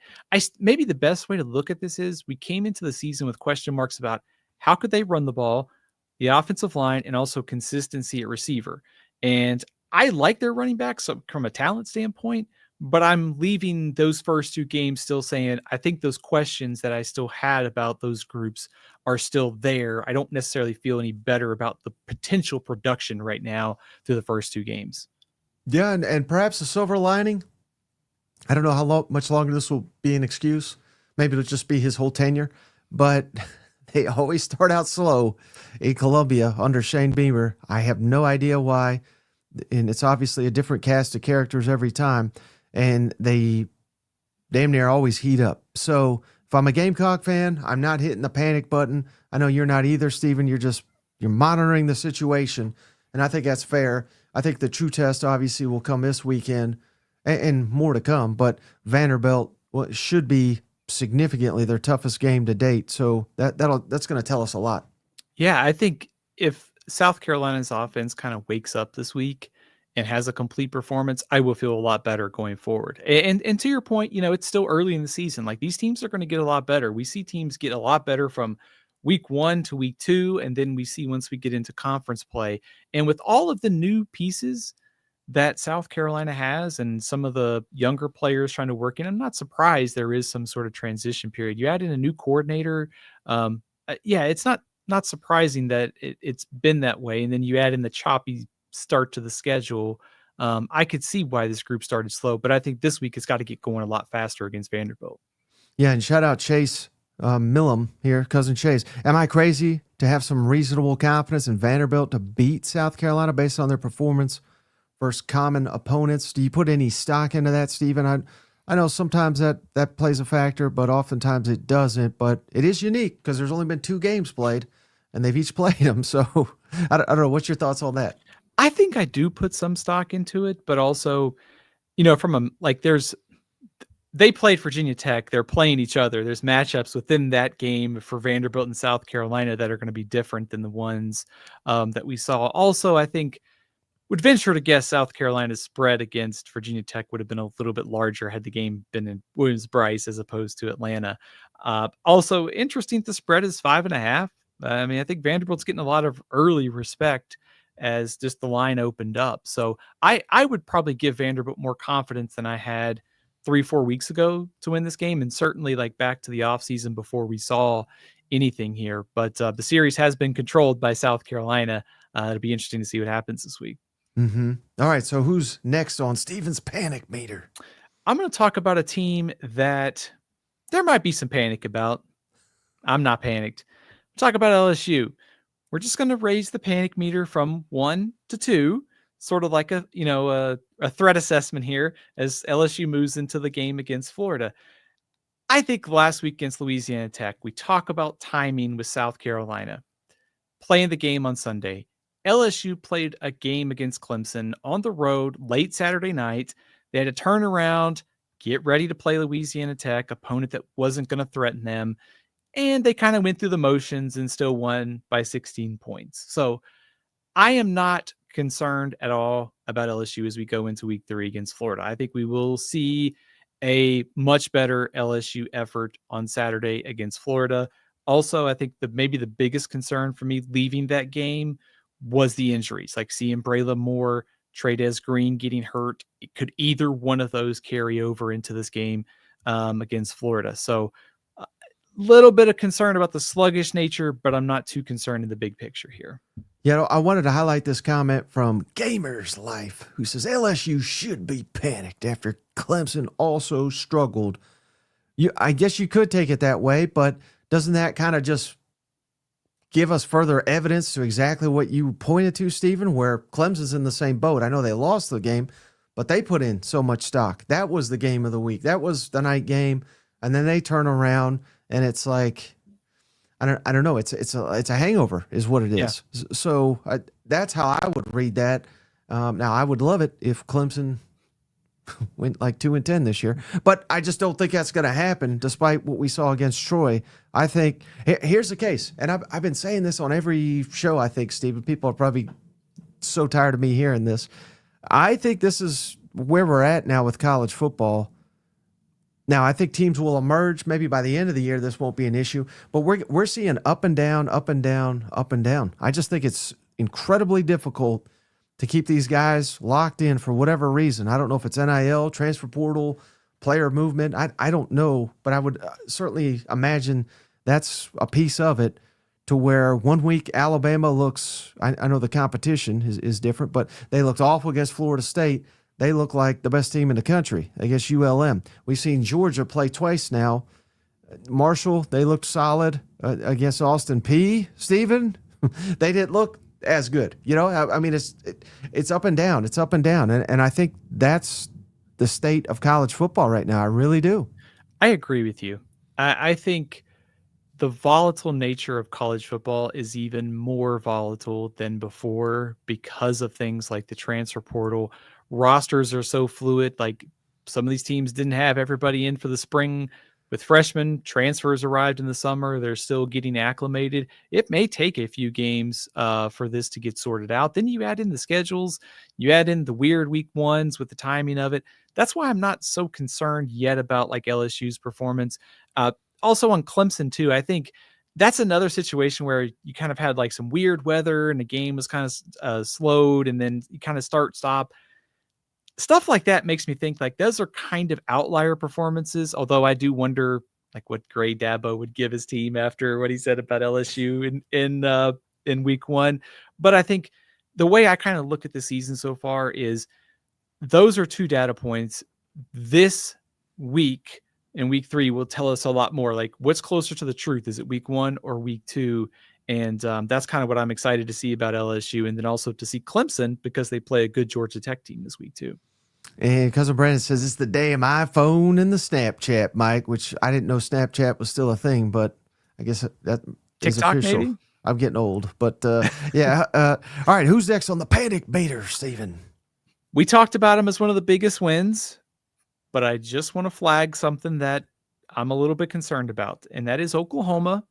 Maybe the best way to look at this is we came into the season with question marks about how could they run the ball, the offensive line, and also consistency at receiver. And I like their running backs from a talent standpoint, but I'm leaving those first 2 games still saying, I think those questions that I still had about those groups are still there. I don't necessarily feel any better about the potential production right now through the first 2 games. Yeah, and perhaps a silver lining, I don't know how much longer this will be an excuse. Maybe it'll just be his whole tenure, but they always start out slow in Columbia under Shane Beamer. I have no idea why, and it's obviously a different cast of characters every time, and they damn near always heat up. So if I'm a Gamecock fan, I'm not hitting the panic button. I know you're not either, Stephen. You're monitoring the situation, and I think that's fair. I think the true test obviously will come this weekend and more to come, but Vanderbilt should be significantly their toughest game to date. So that's going to tell us a lot. Yeah, I think if South Carolina's offense kind of wakes up this week and has a complete performance, I will feel a lot better going forward. And to your point, it's still early in the season. Like these teams are going to get a lot better. We see teams get a lot better from week 1 to week 2. And then we see once we get into conference play, and with all of the new pieces that South Carolina has and some of the younger players trying to work in, I'm not surprised there is some sort of transition period. You add in a new coordinator. It's not surprising that it's been that way. And then you add in the choppy start to the schedule. I could see why this group started slow, but I think this week it's got to get going a lot faster against Vanderbilt. Yeah, and shout out Chase Millam here, cousin Chase. Am I crazy to have some reasonable confidence in Vanderbilt to beat South Carolina based on their performance versus common opponents? Do you put any stock into that, Stephen? I know sometimes that plays a factor, but oftentimes it doesn't. But it is unique because there's only been 2 games played, and they've each played them. So I don't know. What's your thoughts on that? I think I do put some stock into it, but also, they played Virginia Tech. They're playing each other. There's matchups within that game for Vanderbilt and South Carolina that are going to be different than the ones that we saw. Also, I think would venture to guess South Carolina's spread against Virginia Tech would have been a little bit larger had the game been in Williams-Brice as opposed to Atlanta. Also, interesting, the spread is 5.5. I think Vanderbilt's getting a lot of early respect as just the line opened up. So I would probably give Vanderbilt more confidence than I had 3-4 weeks ago to win this game, and certainly like back to the offseason before we saw anything here. But the series has been controlled by South Carolina. It'll be interesting to see what happens this week. Mm-hmm. All right, so who's next on Stephen's Panic Meter? I'm going to talk about a team that there might be some panic about. I'm not panicked. Talk about LSU. we're just going to raise the panic meter from 1 to 2, sort of like a threat assessment here as LSU moves into the game against Florida. I think last week against Louisiana Tech, we talk about timing with South Carolina playing the game on Sunday. LSU played a game against Clemson on the road late Saturday night. They had to turn around, get ready to play Louisiana Tech, opponent that wasn't going to threaten them. And they kind of went through the motions and still won by 16 points. So I am not concerned at all about LSU as we go into week 3 against Florida. I think we will see a much better LSU effort on Saturday against Florida. Also, I think maybe the biggest concern for me leaving that game was the injuries, like seeing Braylon Moore, Trades Green getting hurt. Could either one of those carry over into this game against Florida? So a little bit of concern about the sluggish nature, but I'm not too concerned in the big picture here. Yeah, I wanted to highlight this comment from Gamer's Life, who says LSU should be panicked after Clemson also struggled. I guess you could take it that way, but doesn't that kind of just give us further evidence to exactly what you pointed to, Stephen, where Clemson's in the same boat? I know they lost the game, but they put in so much stock. That was the game of the week. That was the night game, and then they turn around, and it's like, I don't know. It's a hangover, is what it is. Yeah. So that's how I would read that. Now I would love it if Clemson went like 2-10 this year, but I just don't think that's going to happen. Despite what we saw against Troy, I think here's the case, and I've been saying this on every show. I think, Stephen, people are probably so tired of me hearing this. I think this is where we're at now with college football. Now, I think teams will emerge. Maybe by the end of the year, this won't be an issue. But we're seeing up and down, up and down, up and down. I just think it's incredibly difficult to keep these guys locked in for whatever reason. I don't know if it's NIL, transfer portal, player movement. I don't know, but I would certainly imagine that's a piece of it, to where 1 week Alabama looks, I know the competition is different, but they looked awful against Florida State. They look like the best team in the country against ULM. We've seen Georgia play twice now. Marshall, they looked solid against Austin Peay. Stephen, they didn't look as good. You know, I mean, it's up and down. It's up and down. And I think that's the state of college football right now. I really do. I agree with you. I think the volatile nature of college football is even more volatile than before because of things like the transfer portal. Rosters are so fluid. Like, some of these teams didn't have everybody in for the spring with freshmen. Transfers arrived in the summer. They're still getting acclimated. It may take a few games for this to get sorted out. Then you add in the schedules, you add in the weird week ones with the timing of it. That's why I'm not so concerned yet about like LSU's performance. Also on Clemson too, I think that's another situation where you kind of had like some weird weather and the game was kind of slowed, and then you kind of stop. Stuff like that makes me think like those are kind of outlier performances, although I do wonder like what grade Dabo would give his team after what he said about LSU in week 1. But I think the way I kind of look at the season so far is those are 2 data points. This week in week 3 will tell us a lot more, like what's closer to the truth. Is it week 1 or week 2? And that's kind of what I'm excited to see about LSU, and then also to see Clemson because they play a good Georgia Tech team this week too. And Cousin Brandon says it's the day of my phone and the Snapchat, Mike, which I didn't know Snapchat was still a thing, but I guess that is TikTok, official. maybe? I'm getting old, but yeah. All right, who's next on the Panic Meter, Stephen? We talked about him as one of the biggest wins, but I just want to flag something that I'm a little bit concerned about, and that is Oklahoma.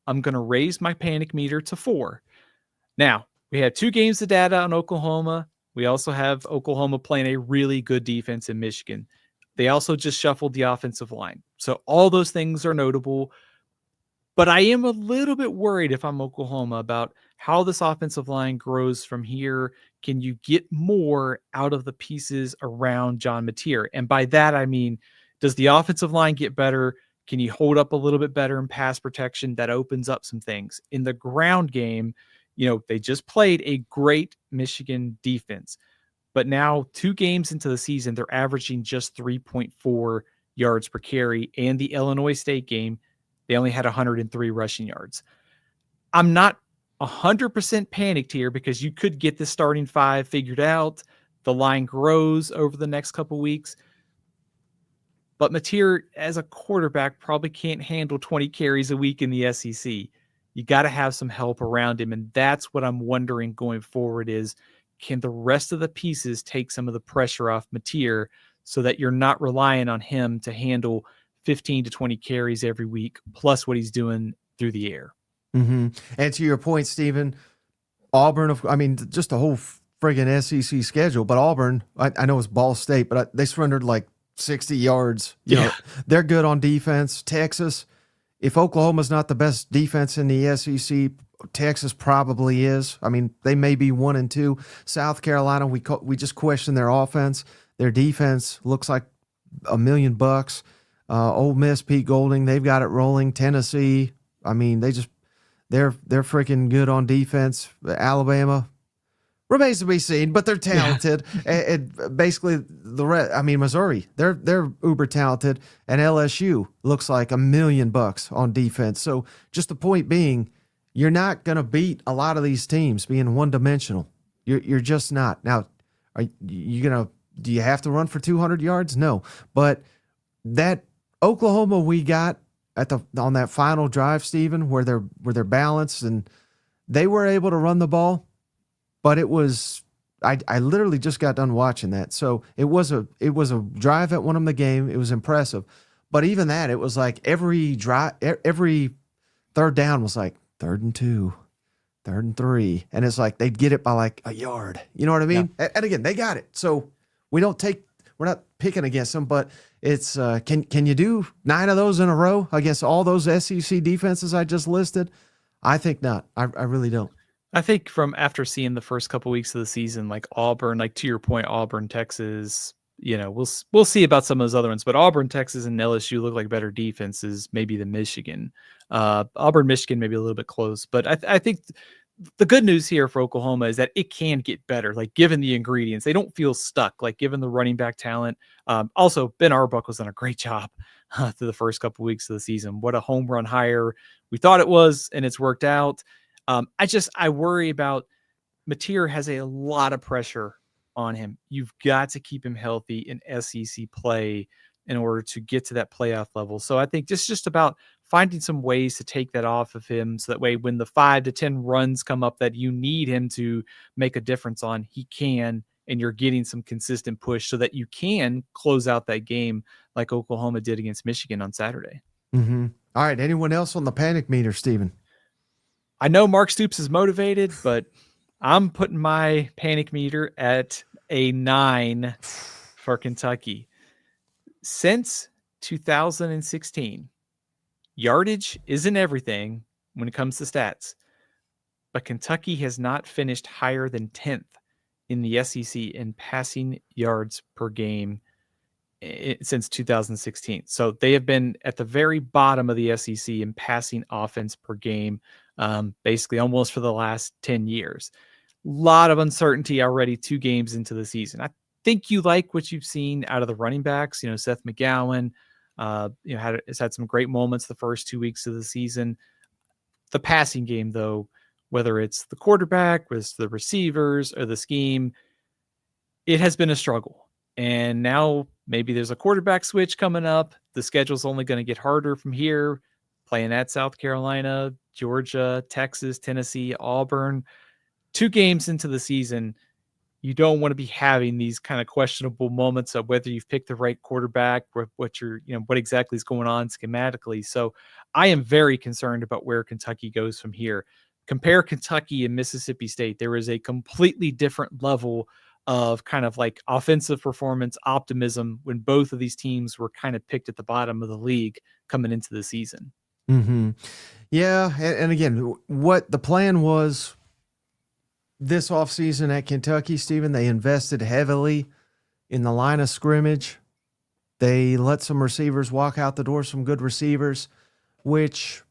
I'm going to raise my panic meter to 4. Now, we have 2 games of data on Oklahoma. We also have Oklahoma playing a really good defense in Michigan. They also just shuffled the offensive line. So all those things are notable. But I am a little bit worried if I'm Oklahoma about how this offensive line grows from here. Can you get more out of the pieces around John Mateer? And by that, I mean, does the offensive line get better? Can you hold up a little bit better in pass protection? That opens up some things. In the ground game, you know, they just played a great Michigan defense. But now 2 games into the season, they're averaging just 3.4 yards per carry. And the Illinois State game, they only had 103 rushing yards. I'm not 100% panicked here because you could get the starting five figured out. The line grows over the next couple weeks. But Meteor, as a quarterback, probably can't handle 20 carries a week in the SEC. You got to have some help around him. And that's what I'm wondering going forward is, can the rest of the pieces take some of the pressure off Meteor so that you're not relying on him to handle 15 to 20 carries every week, plus what he's doing through the air? Mm-hmm. And to your point, Stephen, Auburn, I mean, just the whole friggin' SEC schedule, but Auburn, I know it's Ball State, but they surrendered like 60 yards. You know, they're good on defense. Texas, if Oklahoma's not the best defense in the SEC, Texas probably is. I mean, they may be 1-2. South Carolina, we just question their offense. Their defense looks like $1 million. Ole Miss, Pete Golding, they've got it rolling. Tennessee, I mean, they're freaking good on defense. Alabama remains to be seen, but they're talented. And basically, the rest. I mean, Missouri, they're uber talented, and LSU looks like $1 million on defense. So, just the point being, you're not going to beat a lot of these teams being one dimensional. You're just not. Now, are you gonna? Do you have to run for 200 yards? No, but that Oklahoma we got on that final drive, Stephen, where they're balanced and they were able to run the ball, but it was I literally just got done watching that. So it was a drive that won them the game. It was impressive. But even that, it was like every third down was like 3rd and 2, 3rd and 3. And it's like they'd get it by like a yard. You know what I mean? Yeah. And again, they got it. So we're not picking against them, but it's can you do 9 of those in a row against all those SEC defenses I just listed? I think not. I really don't. I think from after seeing the first couple weeks of the season, like Auburn, like to your point, Auburn, Texas, you know, we'll see about some of those other ones, but Auburn, Texas, and LSU look like better defenses maybe than Michigan. Auburn, Michigan, maybe a little bit close, but I think the good news here for Oklahoma is that it can get better. Like given the ingredients, they don't feel stuck. Like given the running back talent. Also, Ben Arbuckle's done a great job through the first couple weeks of the season. What a home run hire we thought it was, and it's worked out. I worry about Meteor has a lot of pressure on him. You've got to keep him healthy in SEC play in order to get to that playoff level. So I think just about finding some ways to take that off of him so that way when the 5 to 10 runs come up that you need him to make a difference on, he can, and you're getting some consistent push so that you can close out that game like Oklahoma did against Michigan on Saturday. Mm-hmm. All right. Anyone else on the panic meter, Stephen? I know Mark Stoops is motivated, but I'm putting my panic meter at a 9 for Kentucky. Since 2016, yardage isn't everything when it comes to stats, but Kentucky has not finished higher than 10th in the SEC in passing yards per game since 2016. So they have been at the very bottom of the SEC in passing offense per game, basically almost for the last 10 years. A lot of uncertainty already 2 games into the season. I think you like what you've seen out of the running backs. You know, Seth McGowan, has had some great moments the first 2 weeks of the season. The passing game, though, whether it's the quarterback, whether it's the receivers or the scheme, it has been a struggle. And now maybe there's a quarterback switch coming up. The schedule's only going to get harder from here, playing at South Carolina, Georgia, Texas, Tennessee, Auburn. 2 games into the season, you don't want to be having these kind of questionable moments of whether you've picked the right quarterback, what exactly is going on schematically. So I am very concerned about where Kentucky goes from here. Compare Kentucky and Mississippi State. There is a completely different level of kind of like offensive performance optimism when both of these teams were kind of picked at the bottom of the league coming into the season. Mm-hmm. Yeah. And again, what the plan was this offseason at Kentucky, Stephen, they invested heavily in the line of scrimmage. They let some receivers walk out the door, some good receivers, which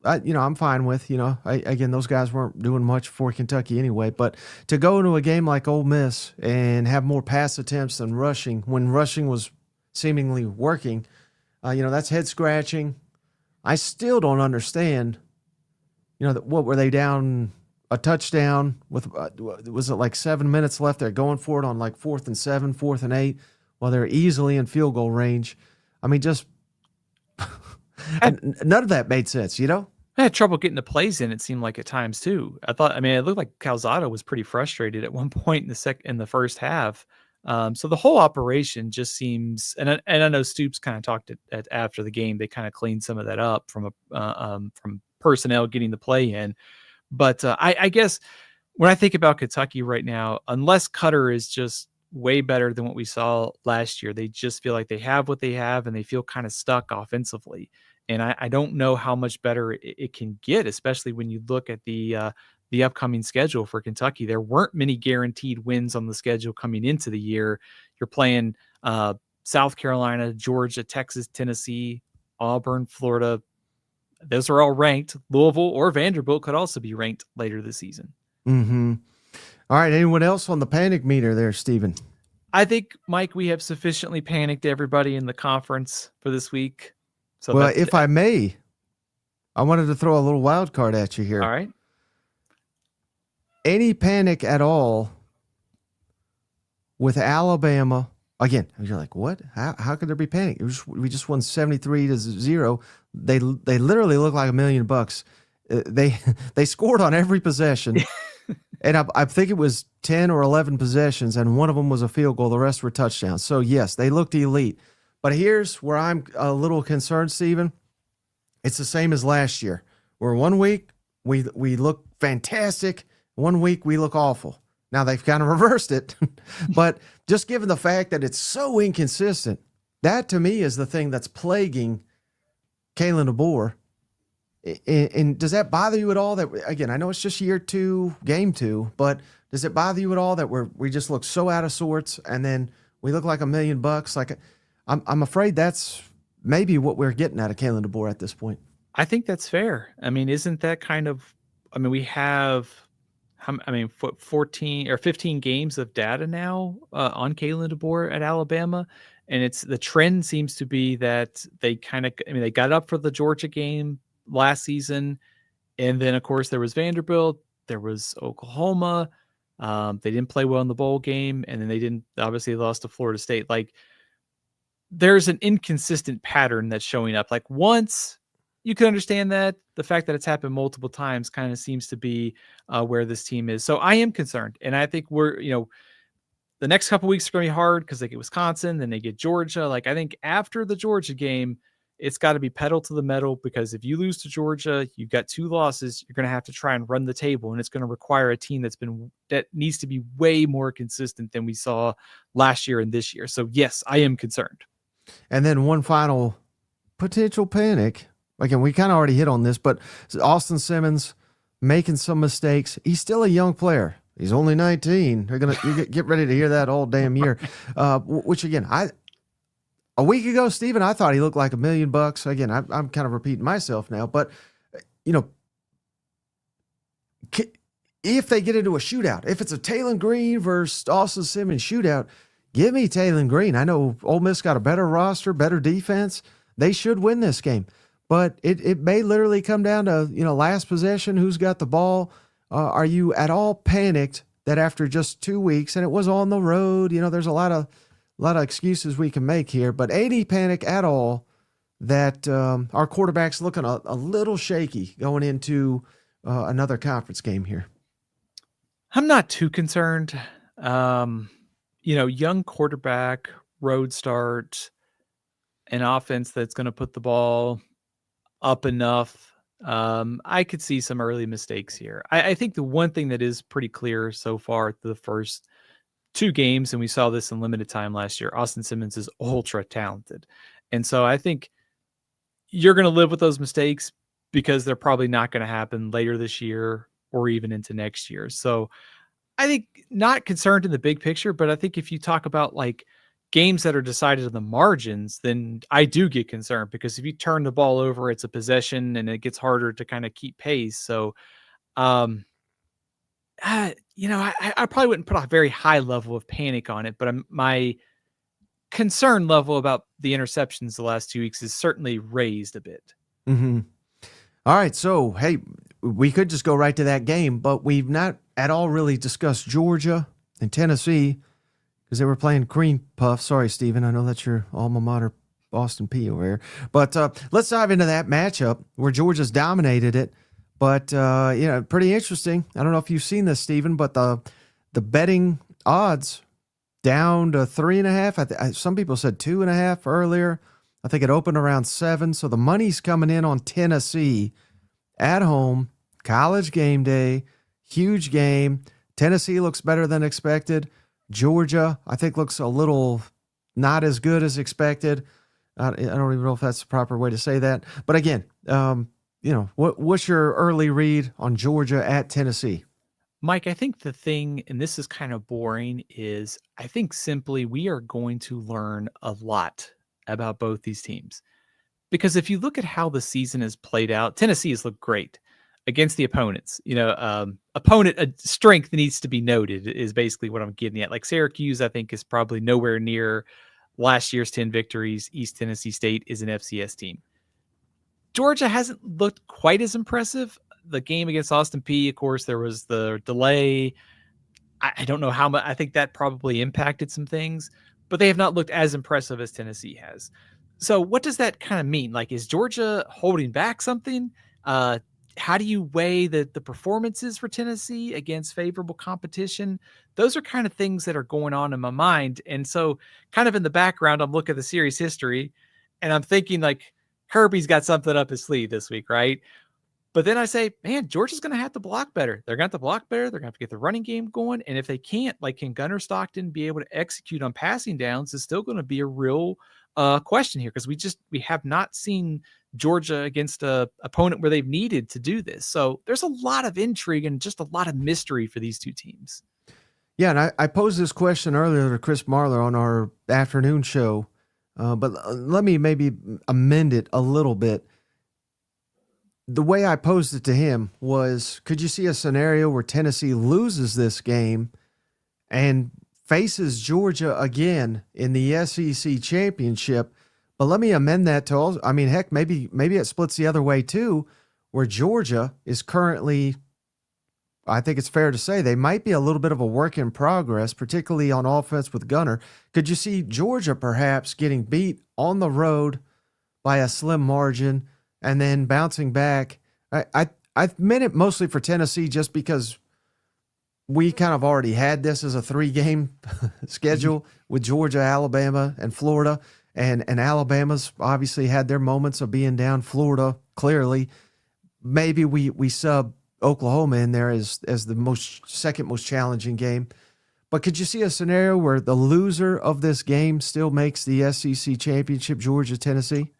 I'm fine with. Again, those guys weren't doing much for Kentucky anyway. But to go into a game like Ole Miss and have more pass attempts than rushing, when rushing was seemingly working, that's head scratching. I still don't understand What were they down a touchdown with, was it like 7 minutes left? They're going for it on like 4th and 7, 4th and 8, while they're easily in field goal range. I mean, just none of that made sense, I had trouble getting the plays in, it seemed like at times too. It looked like Calzado was pretty frustrated at one point in the first half. So the whole operation just seems, and I know Stoops kind of talked after the game. They kind of cleaned some of that up from personnel getting the play in. But I guess when I think about Kentucky right now, unless Cutter is just way better than what we saw last year, they just feel like they have what they have, and they feel kind of stuck offensively. And I don't know how much better it can get, especially when you look at the upcoming schedule for Kentucky. There weren't many guaranteed wins on the schedule coming into the year. You're playing South Carolina, Georgia, Texas, Tennessee, Auburn, Florida. Those are all ranked. Louisville or Vanderbilt could also be ranked later this season. Mm-hmm. All right. Anyone else on the panic meter there, Stephen? I think, Mike, we have sufficiently panicked everybody in the conference for this week. So well, if I may, I wanted to throw a little wild card at you here. All right. Any panic at all with Alabama? Again, you're like, what? How could there be panic? We just won 73-0. They literally look like $1 million. They scored on every possession, and I think it was 10 or 11 possessions, and one of them was a field goal. The rest were touchdowns. So yes, they looked elite. But here's where I'm a little concerned, Stephen. It's the same as last year, where 1 week we look fantastic, 1 week we look awful. Now they've kind of reversed it, but just given the fact that it's so inconsistent, that to me is the thing that's plaguing Kalen DeBoer. And does that bother you at all? That, again, I know it's just year 2, game 2, but does it bother you at all that we just look so out of sorts, and then we look like $1 million? Like, I'm afraid that's maybe what we're getting out of Kalen DeBoer at this point. I think that's fair. I mean, isn't that kind of? I mean, we have 14 or 15 games of data now on Kalen DeBoer at Alabama. And the trend seems to be that they they got up for the Georgia game last season. And then, of course, there was Vanderbilt, there was Oklahoma. They didn't play well in the bowl game. And then obviously lost to Florida State. Like, there's an inconsistent pattern that's showing up. Like, once you can understand that, the fact that it's happened multiple times kind of seems to be where this team is. So I am concerned. And I think the next couple weeks are going to be hard because they get Wisconsin, then they get Georgia. Like, I think after the Georgia game, it's got to be pedal to the metal, because if you lose to Georgia, you've got 2 losses, you're going to have to try and run the table. And it's going to require a team that needs to be way more consistent than we saw last year and this year. So yes, I am concerned. And then one final potential panic. Again, we kind of already hit on this, but Austin Simmons making some mistakes. He's still a young player. He's only 19. You get ready to hear that all damn year. Which again, a week ago, Stephen, I thought he looked like $1 million. Again, I'm kind of repeating myself now, but if they get into a shootout, if it's a Taylon Green versus Austin Simmons shootout, give me Taylon Green. I know Ole Miss got a better roster, better defense. They should win this game. But it may literally come down to, last possession, who's got the ball. Are you at all panicked that after just 2 weeks, and it was on the road, there's a lot of excuses we can make here, but any panic at all that our quarterback's looking a little shaky going into another conference game here? I'm not too concerned. Young quarterback, road start, an offense that's going to put the ball up enough. I could see some early mistakes here. I think the one thing that is pretty clear so far the first 2 games, and we saw this in limited time last year, Austin Simmons is ultra talented. And so I think you're going to live with those mistakes because they're probably not going to happen later this year or even into next year. So I think not concerned in the big picture, but I think if you talk about like games that are decided in the margins, then I do get concerned, because if you turn the ball over, it's a possession and it gets harder to kind of keep pace. So, I probably wouldn't put a very high level of panic on it, but my concern level about the interceptions the last 2 weeks is certainly raised a bit. Mm-hmm. All right. So, hey, we could just go right to that game, but we've not at all really discussed Georgia and Tennessee because they were playing Green Puff. Sorry, Stephen. I know that's your alma mater, Boston P over here. But let's dive into that matchup where Georgia's dominated it. But, pretty interesting. I don't know if you've seen this, Stephen, but the betting odds down to 3.5. Some people said 2.5 earlier. I think it opened around 7. So the money's coming in on Tennessee at home, college game day, huge game. Tennessee looks better than expected. Georgia, I think, looks a little not as good as expected. I don't even know if that's the proper way to say that. But again, what's your early read on Georgia at Tennessee? Mike, I think the thing, and this is kind of boring, is I think simply we are going to learn a lot about both these teams. Because if you look at how the season has played out, Tennessee has looked great against the opponents. Opponent strength needs to be noted is basically what I'm getting at. Like Syracuse, I think, is probably nowhere near last year's 10 victories. East Tennessee State is an FCS team. Georgia hasn't looked quite as impressive. The game against Austin Peay, of course, there was the delay. I don't know how much. I think that probably impacted some things, but they have not looked as impressive as Tennessee has. So what does that kind of mean? Like, is Georgia holding back something? How do you weigh the performances for Tennessee against favorable competition? Those are kind of things that are going on in my mind. And so kind of in the background, I'm looking at the series history and I'm thinking like Kirby's got something up his sleeve this week, right? But then I say, man, Georgia's going to have to block better. They're going to have to block better. They're going to have to get the running game going. And if they can't, like, can Gunnar Stockton be able to execute on passing downs is still going to be a real question here because we have not seen Georgia against a opponent where they've needed to do this. So there's a lot of intrigue and just a lot of mystery for these two teams. Yeah, and I posed this question earlier to Chris Marler on our afternoon show, but let me maybe amend it a little bit. The way I posed it to him was, could you see a scenario where Tennessee loses this game and faces Georgia again in the SEC championship? But let me amend that to also, heck, maybe it splits the other way too, where Georgia is currently, I think it's fair to say, they might be a little bit of a work in progress, particularly on offense with Gunnar. Could you see Georgia perhaps getting beat on the road by a slim margin and then bouncing back? I meant it mostly for Tennessee just because we kind of already had this as a 3-game schedule with Georgia, Alabama, and Florida. And Alabama's obviously had their moments of being down. Florida, clearly. Maybe we sub Oklahoma in there as the second most challenging game. But could you see a scenario where the loser of this game still makes the SEC championship, Georgia, Tennessee?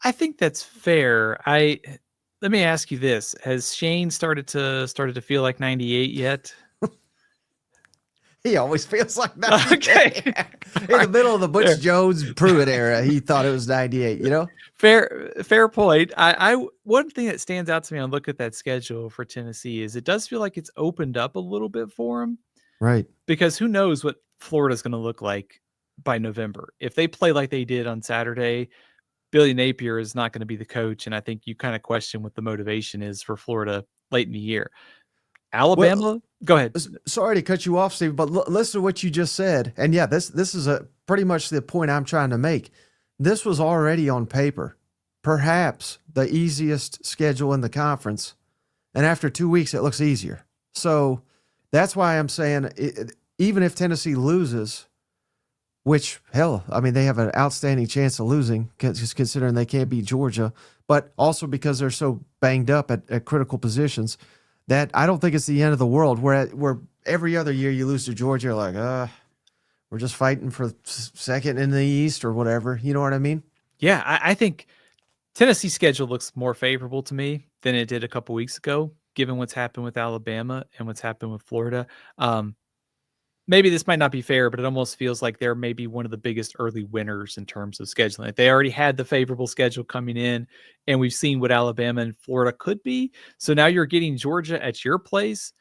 I think that's fair. Let me ask you this: has Shane started to feel like 98 yet? He always feels like 98. Okay. In the middle of the Butch Jones Pruitt era, he thought it was 98. Fair point. I one thing that stands out to me on look at that schedule for Tennessee is it does feel like it's opened up a little bit for them, right? Because who knows what Florida's going to look like by November if they play like they did on Saturday. Billy Napier is not going to be the coach, and I think you kind of question what the motivation is for Florida late in the year. Alabama, go ahead. Sorry to cut you off, Steve, but listen to what you just said. And yeah, this is pretty much the point I'm trying to make. This was already on paper, perhaps the easiest schedule in the conference, and after 2 weeks, it looks easier. So that's why I'm saying even if Tennessee loses, which, hell, they have an outstanding chance of losing, just considering they can't beat Georgia, but also because they're so banged up at critical positions, that I don't think it's the end of the world. Where every other year you lose to Georgia, you're like, we're just fighting for second in the East or whatever. You know what I mean? Yeah, I think Tennessee's schedule looks more favorable to me than it did a couple weeks ago, given what's happened with Alabama and what's happened with Florida. Maybe this might not be fair, but it almost feels like they're maybe one of the biggest early winners in terms of scheduling. They already had the favorable schedule coming in, and we've seen what Alabama and Florida could be. So now you're getting Georgia at your place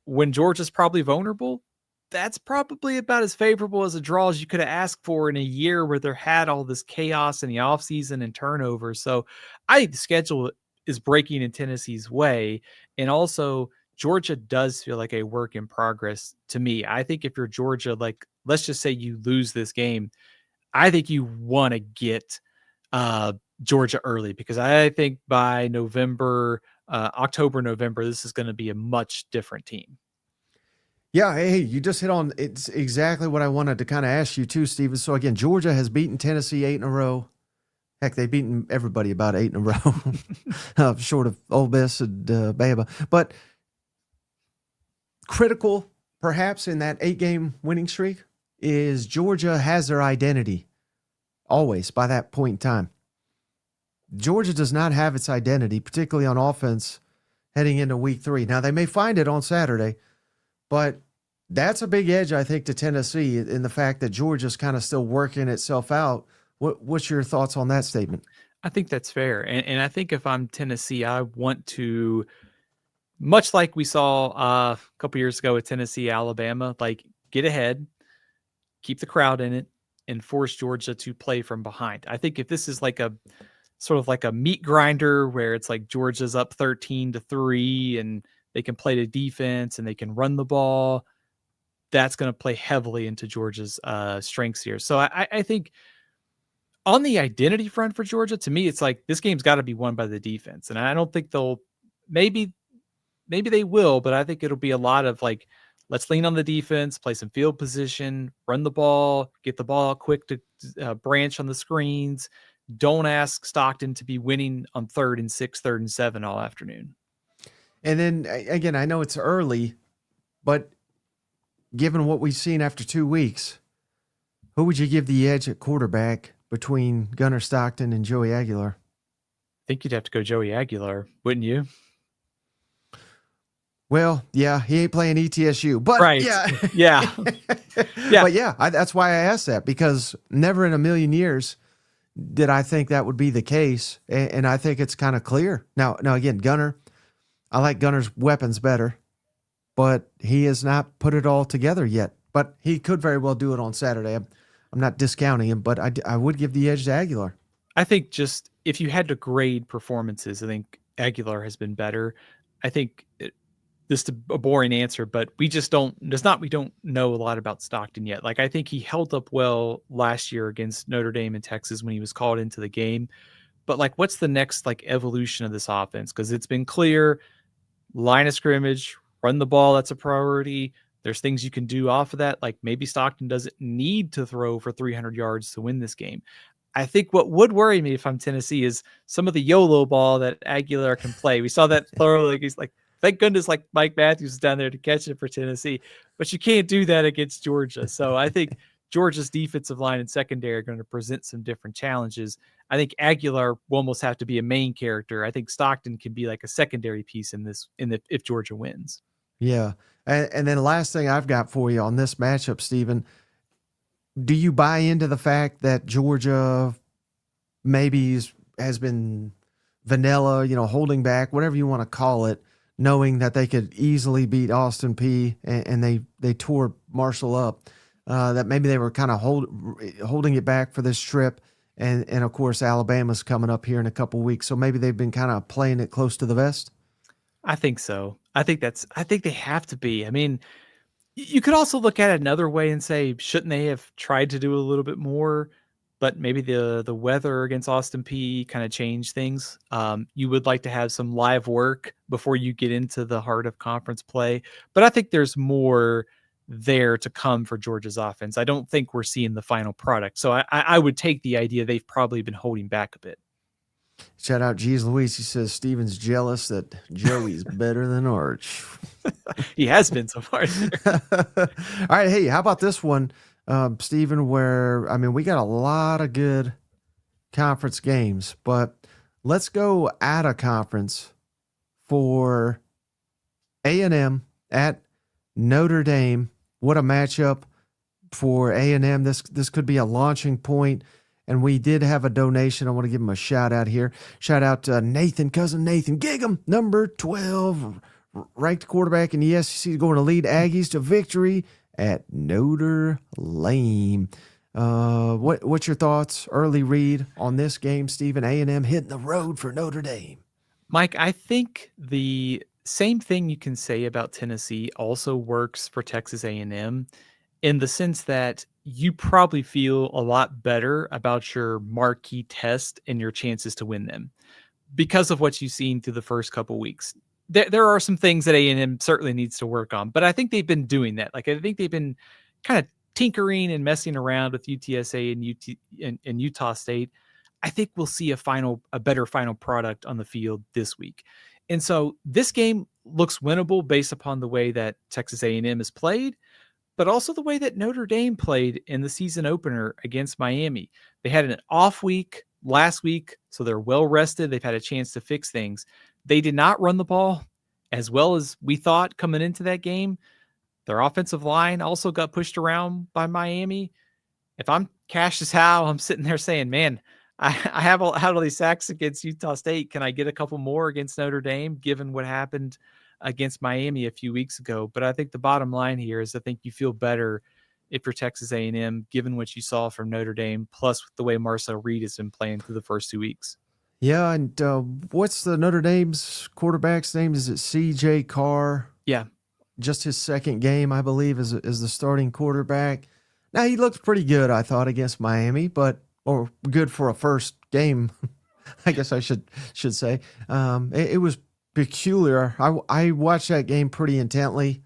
when Georgia's probably vulnerable. That's probably about as favorable as a draw as you could have asked for in a year where there had all this chaos in the offseason and turnover. So I think the schedule is breaking in Tennessee's way. And also Georgia does feel like a work in progress to me. I think if you're Georgia, like, let's just say you lose this game, I think you want to get Georgia early, because I think by October, November, this is going to be a much different team. Yeah, hey, you just hit on it's exactly what I wanted to kind of ask you too, Steven. So again, Georgia has beaten Tennessee 8 in a row. Heck, they've beaten everybody about 8 in a row, short of Ole Miss and Bama. But critical, perhaps, in that 8-game winning streak is Georgia has their identity always by that point in time. Georgia does not have its identity, particularly on offense, heading into week 3. Now, they may find it on Saturday, but that's a big edge, I think, to Tennessee in the fact that Georgia's kind of still working itself out. What's your thoughts on that statement? I think that's fair. And I think if I'm Tennessee, I want to, much like we saw a couple years ago with Tennessee, Alabama, like, get ahead, keep the crowd in it, and force Georgia to play from behind. I think if this is like a sort of like a meat grinder where it's like Georgia's up 13-3 and they can play the defense and they can run the ball, that's going to play heavily into Georgia's strengths here. So I think on the identity front for Georgia, to me, it's like this game's got to be won by the defense. And I don't think they'll, maybe they will, but I think it'll be a lot of like, let's lean on the defense, play some field position, run the ball, get the ball out quick to branch on the screens. Don't ask Stockton to be winning on 3rd and 6, 3rd and 7 all afternoon. And then, again, I know it's early, but given what we've seen after 2 weeks, who would you give the edge at quarterback between Gunnar Stockton and Joey Aguilar? I think you'd have to go Joey Aguilar, wouldn't you? Well, yeah, he ain't playing ETSU, but right. Yeah. Yeah. But yeah, that's why I asked that, because never in a million years did I think that would be the case. And I think it's kind of clear. Now again, Gunnar, I like Gunnar's weapons better, but he has not put it all together yet. But he could very well do it on Saturday. I'm not discounting him, but I would give the edge to Aguilar. I think just if you had to grade performances, I think Aguilar has been better. I think this is a boring answer, but we don't know a lot about Stockton yet. Like, I think he held up well last year against Notre Dame and Texas when he was called into the game. But like, what's the next like evolution of this offense? Because it's been clear, line of scrimmage, run the ball, that's a priority. There's things you can do off of that. Like, maybe Stockton doesn't need to throw for 300 yards to win this game. I think what would worry me if I'm Tennessee is some of the YOLO ball that Aguilar can play. We saw that throw, like, he's like, thank goodness, like, Mike Matthews is down there to catch it for Tennessee, but you can't do that against Georgia. So I think Georgia's defensive line and secondary are going to present some different challenges. I think Aguilar will almost have to be a main character. I think Stockton can be like a secondary piece if Georgia wins. Yeah. And then last thing I've got for you on this matchup, Stephen, do you buy into the fact that Georgia maybe has been vanilla, holding back, whatever you want to call it, knowing that they could easily beat Austin Peay and they tore Marshall up, that maybe they were kind of holding it back for this trip. And of course, Alabama's coming up here in a couple weeks. So maybe they've been kind of playing it close to the vest. I think so. I think they have to be. I mean, you could also look at it another way and say, shouldn't they have tried to do a little bit more? But maybe the weather against Austin Peay kind of changed things. You would like to have some live work before you get into the heart of conference play. But I think there's more there to come for Georgia's offense. I don't think we're seeing the final product. So I would take the idea they've probably been holding back a bit. Shout out Geez Louise. He says Steven's jealous that Joey's better than Arch. He has been so far. All right. Hey, how about this one, Steven, where, we got a lot of good conference games, but let's go out of conference for A&M at Notre Dame. What a matchup for A&M. This could be a launching point. And we did have a donation. I want to give him a shout out here. Shout out to Nathan, cousin Nathan Gig'em, number 12, ranked quarterback in the SEC, going to lead Aggies to victory at Notre Dame. What's your thoughts? Early read on this game, Stephen? A&M hitting the road for Notre Dame. Mike, I think the same thing you can say about Tennessee also works for Texas A&M in the sense that you probably feel a lot better about your marquee test and your chances to win them because of what you've seen through the first couple weeks. There are some things that A&M certainly needs to work on, but I think they've been doing that. Like I think they've been kind of tinkering and messing around with UTSA and and Utah State. I think we'll see a better final product on the field this week. And so this game looks winnable based upon the way that Texas A&M is played, but also the way that Notre Dame played in the season opener against Miami. They had an off week last week, so they're well rested. They've had a chance to fix things. They did not run the ball as well as we thought coming into that game. Their offensive line also got pushed around by Miami. If I'm Cassius Howe, I'm sitting there saying, man, I have had all these sacks against Utah State. Can I get a couple more against Notre Dame, given what happened against Miami a few weeks ago? But I think the bottom line here is I think you feel better if you're Texas A&M, given what you saw from Notre Dame, plus the way Marcel Reed has been playing through the first 2 weeks. Yeah, and what's the Notre Dame's quarterback's name? Is it C.J. Carr? Yeah. Just his second game, I believe, as the starting quarterback. Now, he looked pretty good, I thought, against Miami, or good for a first game, I guess I should say. It was peculiar. I watched that game pretty intently.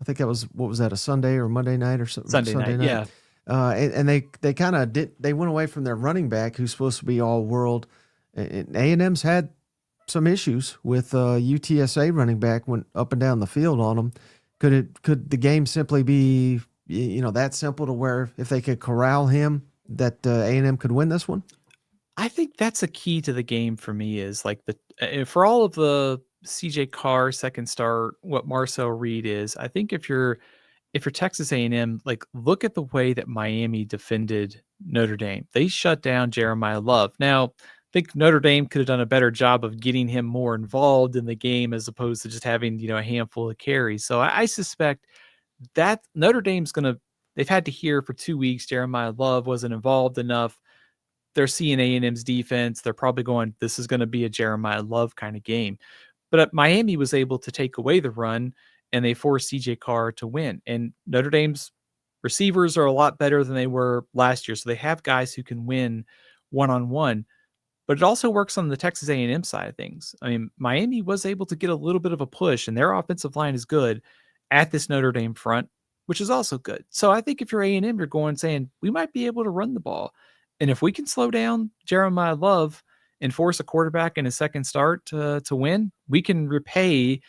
I think that was, what was that, a Sunday or Monday night or something? Sunday night, yeah. And they kind of they went away from their running back, who's supposed to be all-world. And A&M's had some issues with UTSA running back, went up and down the field on them. Could the game simply be that simple to where if they could corral him, that A&M could win this one? I think that's a key to the game for me is like for all of the CJ Carr second start, what Marcel Reed is. I think if you're Texas A&M, like look at the way that Miami defended Notre Dame. They shut down Jeremiah Love. Now, I think Notre Dame could have done a better job of getting him more involved in the game as opposed to just having a handful of carries. So I suspect that Notre Dame's they've had to hear for 2 weeks Jeremiah Love wasn't involved enough. They're seeing A&M's defense. They're probably going, this is going to be a Jeremiah Love kind of game. But Miami was able to take away the run, and they forced CJ Carr to win. And Notre Dame's receivers are a lot better than they were last year. So they have guys who can win one-on-one. But it also works on the Texas A&M side of things. I mean, Miami was able to get a little bit of a push, and their offensive line is good at this Notre Dame front, which is also good. So I think if you're A&M, you're going saying, we might be able to run the ball. And if we can slow down Jeremiah Love and force a quarterback in his second start to win, we can repay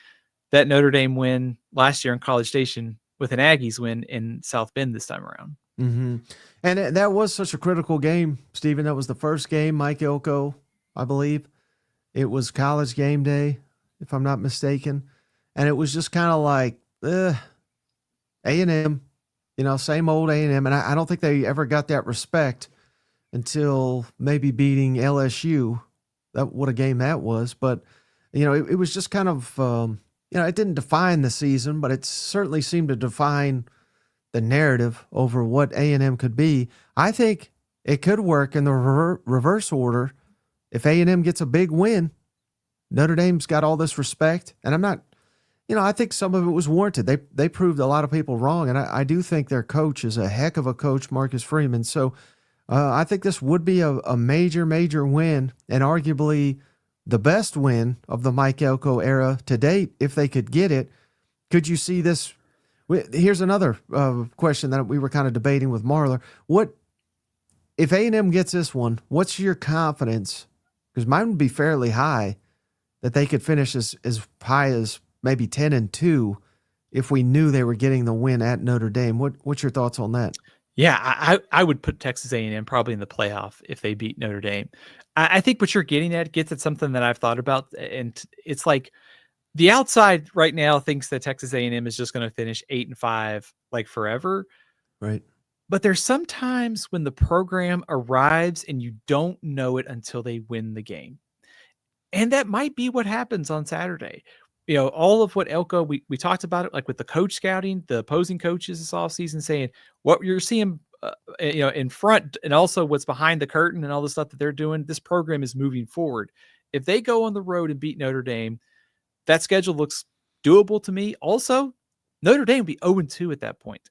that Notre Dame win last year in College Station with an Aggies win in South Bend this time around. Mm-hmm. And that was such a critical game, Stephen. That was the first game, Mike Elko, I believe. It was college game day, if I'm not mistaken. And it was just kind of like, A&M, same old A&M. And I don't think they ever got that respect until maybe beating LSU. What a game that was. But, it was just kind of, it didn't define the season, but it certainly seemed to define the narrative over what A&M could be. I think it could work in the reverse order. If A&M gets a big win, Notre Dame's got all this respect. And I'm not, I think some of it was warranted. They proved a lot of people wrong. And I do think their coach is a heck of a coach, Marcus Freeman. So I think this would be a major, major win, and arguably the best win of the Mike Elko era to date, if they could get it. Could you see this? Here's another question that we were kind of debating with Marler. What if A&M gets this one? What's your confidence? Because mine would be fairly high that they could finish as high as maybe 10-2 if we knew they were getting the win at Notre Dame. What's your thoughts on that? Yeah, I would put Texas A&M probably in the playoff if they beat Notre Dame. I think what you're getting at gets at something that I've thought about, and it's like the outside right now thinks that Texas A&M is just going to finish 8-5 like forever. Right. But there's sometimes when the program arrives and you don't know it until they win the game. And that might be what happens on Saturday. All of what Elko, we talked about it, like with the coach scouting, the opposing coaches this offseason saying what you're seeing, in front and also what's behind the curtain and all the stuff that they're doing. This program is moving forward. if they go on the road and beat Notre Dame, that schedule looks doable to me. Also, Notre Dame would be 0-2 at that point.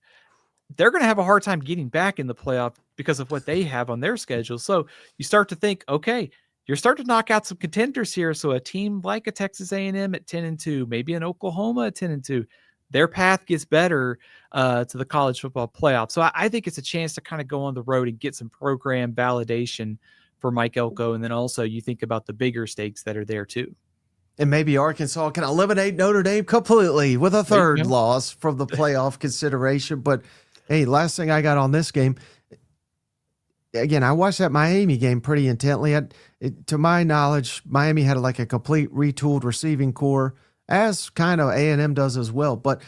They're going to have a hard time getting back in the playoff because of what they have on their schedule. So you start to think, okay, you're starting to knock out some contenders here. So a team like a Texas A&M at 10-2, maybe an Oklahoma at 10-2, their path gets better to the college football playoff. So I think it's a chance to kind of go on the road and get some program validation for Mike Elko. And then also you think about the bigger stakes that are there too. And maybe Arkansas can eliminate Notre Dame completely with a third loss from the playoff consideration. But hey, last thing I got on this game, again, I watched that Miami game pretty intently. To my knowledge, Miami had like a complete retooled receiving core, as kind of A&M does as well. But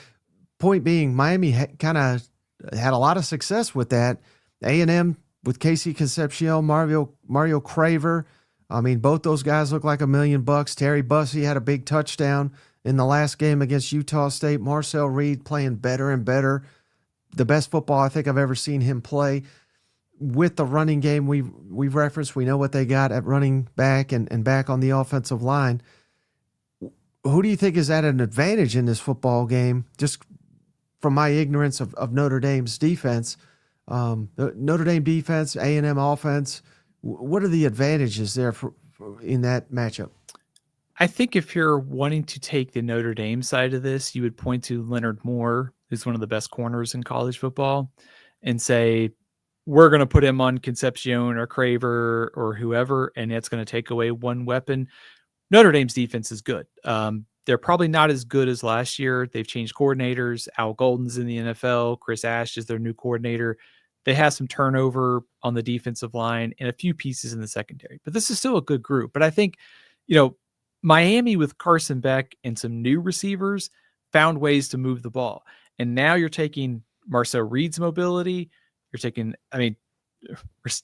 point being, Miami kind of had a lot of success with that. A&M with Casey Concepcion, Mario Craver. I mean, both those guys look like $1 million. Terry Bussey had a big touchdown in the last game against Utah State. Marcel Reed playing better and better. The best football I think I've ever seen him play. With the running game we've referenced, we know what they got at running back and back on the offensive line. Who do you think is at an advantage in this football game? Just from my ignorance of Notre Dame's defense, the Notre Dame defense, A&M offense, what are the advantages there in that matchup? I think if you're wanting to take the Notre Dame side of this, you would point to Leonard Moore, who's one of the best corners in college football, and say, we're going to put him on Concepcion or Craver or whoever, and it's going to take away one weapon. Notre Dame's defense is good. They're probably not as good as last year. They've changed coordinators. Al Golden's in the NFL. Chris Ash is their new coordinator. They have some turnover on the defensive line and a few pieces in the secondary. But this is still a good group. But I think, Miami with Carson Beck and some new receivers found ways to move the ball. And now you're taking Marcel Reed's mobility. You're taking, we're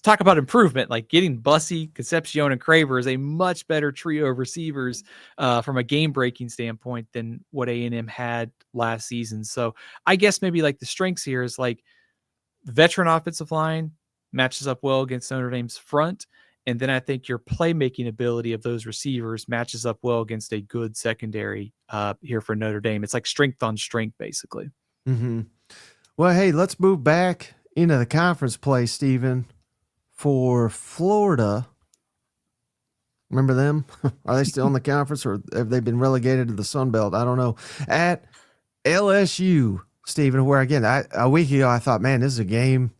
talking about improvement, like getting Bussey, Concepcion, and Craver is a much better trio of receivers from a game-breaking standpoint than what A&M had last season. So I guess maybe like the strengths here is like veteran offensive line matches up well against Notre Dame's front. And then I think your playmaking ability of those receivers matches up well against a good secondary here for Notre Dame. It's like strength on strength, basically. Mm-hmm. Well, hey, let's move back into the conference play, Stephen, for Florida. Remember them? Are they still in the conference, or have they been relegated to the Sun Belt? I don't know. At LSU, Stephen, where again, a week ago I thought, man, this is a game.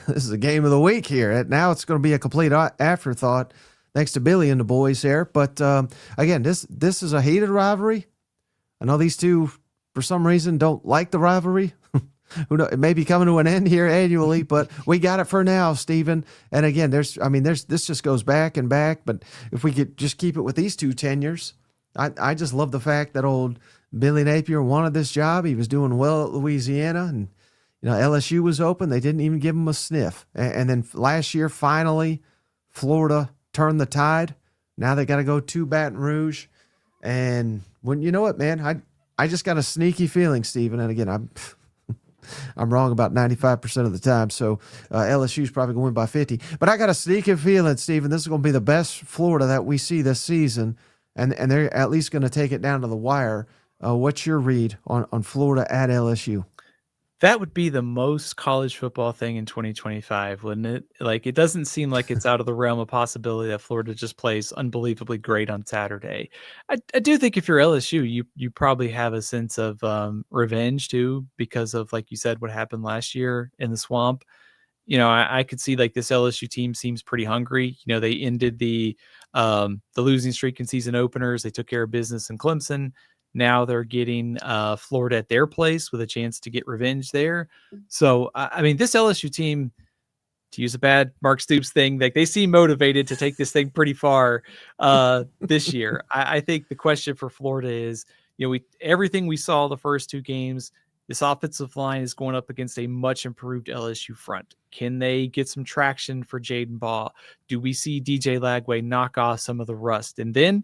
This is a game of the week here. Now it's going to be a complete afterthought, thanks to Billy and the boys there. But again, this is a heated rivalry. I know these two, for some reason, don't like the rivalry. Who knows, it may be coming to an end here annually, but we got it for now, Stephen. And again, this just goes back and back. But if we could just keep it with these two tenures, I just love the fact that old Billy Napier wanted this job. He was doing well at Louisiana, and LSU was open. They didn't even give him a sniff. And then last year, finally, Florida turned the tide. Now they got to go to Baton Rouge. And when you know what, man, I just got a sneaky feeling, Stephen. And again, I'm wrong about 95% of the time, so LSU's probably going to win by 50. But I got a sneaky feeling, Stephen, this is going to be the best Florida that we see this season, and they're at least going to take it down to the wire. What's your read on Florida at LSU? That would be the most college football thing in 2025, wouldn't it? Like, it doesn't seem like it's out of the realm of possibility that Florida just plays unbelievably great on Saturday. I do think if you're LSU, you probably have a sense of revenge too, because of, like you said, what happened last year in the swamp. I could see like this LSU team seems pretty hungry. They ended the losing streak in season openers. They took care of business in Clemson. Now they're getting Florida at their place with a chance to get revenge there. So, this LSU team, to use a bad Mark Stoops thing, like they seem motivated to take this thing pretty far this year. I think the question for Florida is, everything we saw the first two games, this offensive line is going up against a much improved LSU front. Can they get some traction for Jaden Ball? Do we see DJ Lagway knock off some of the rust? And then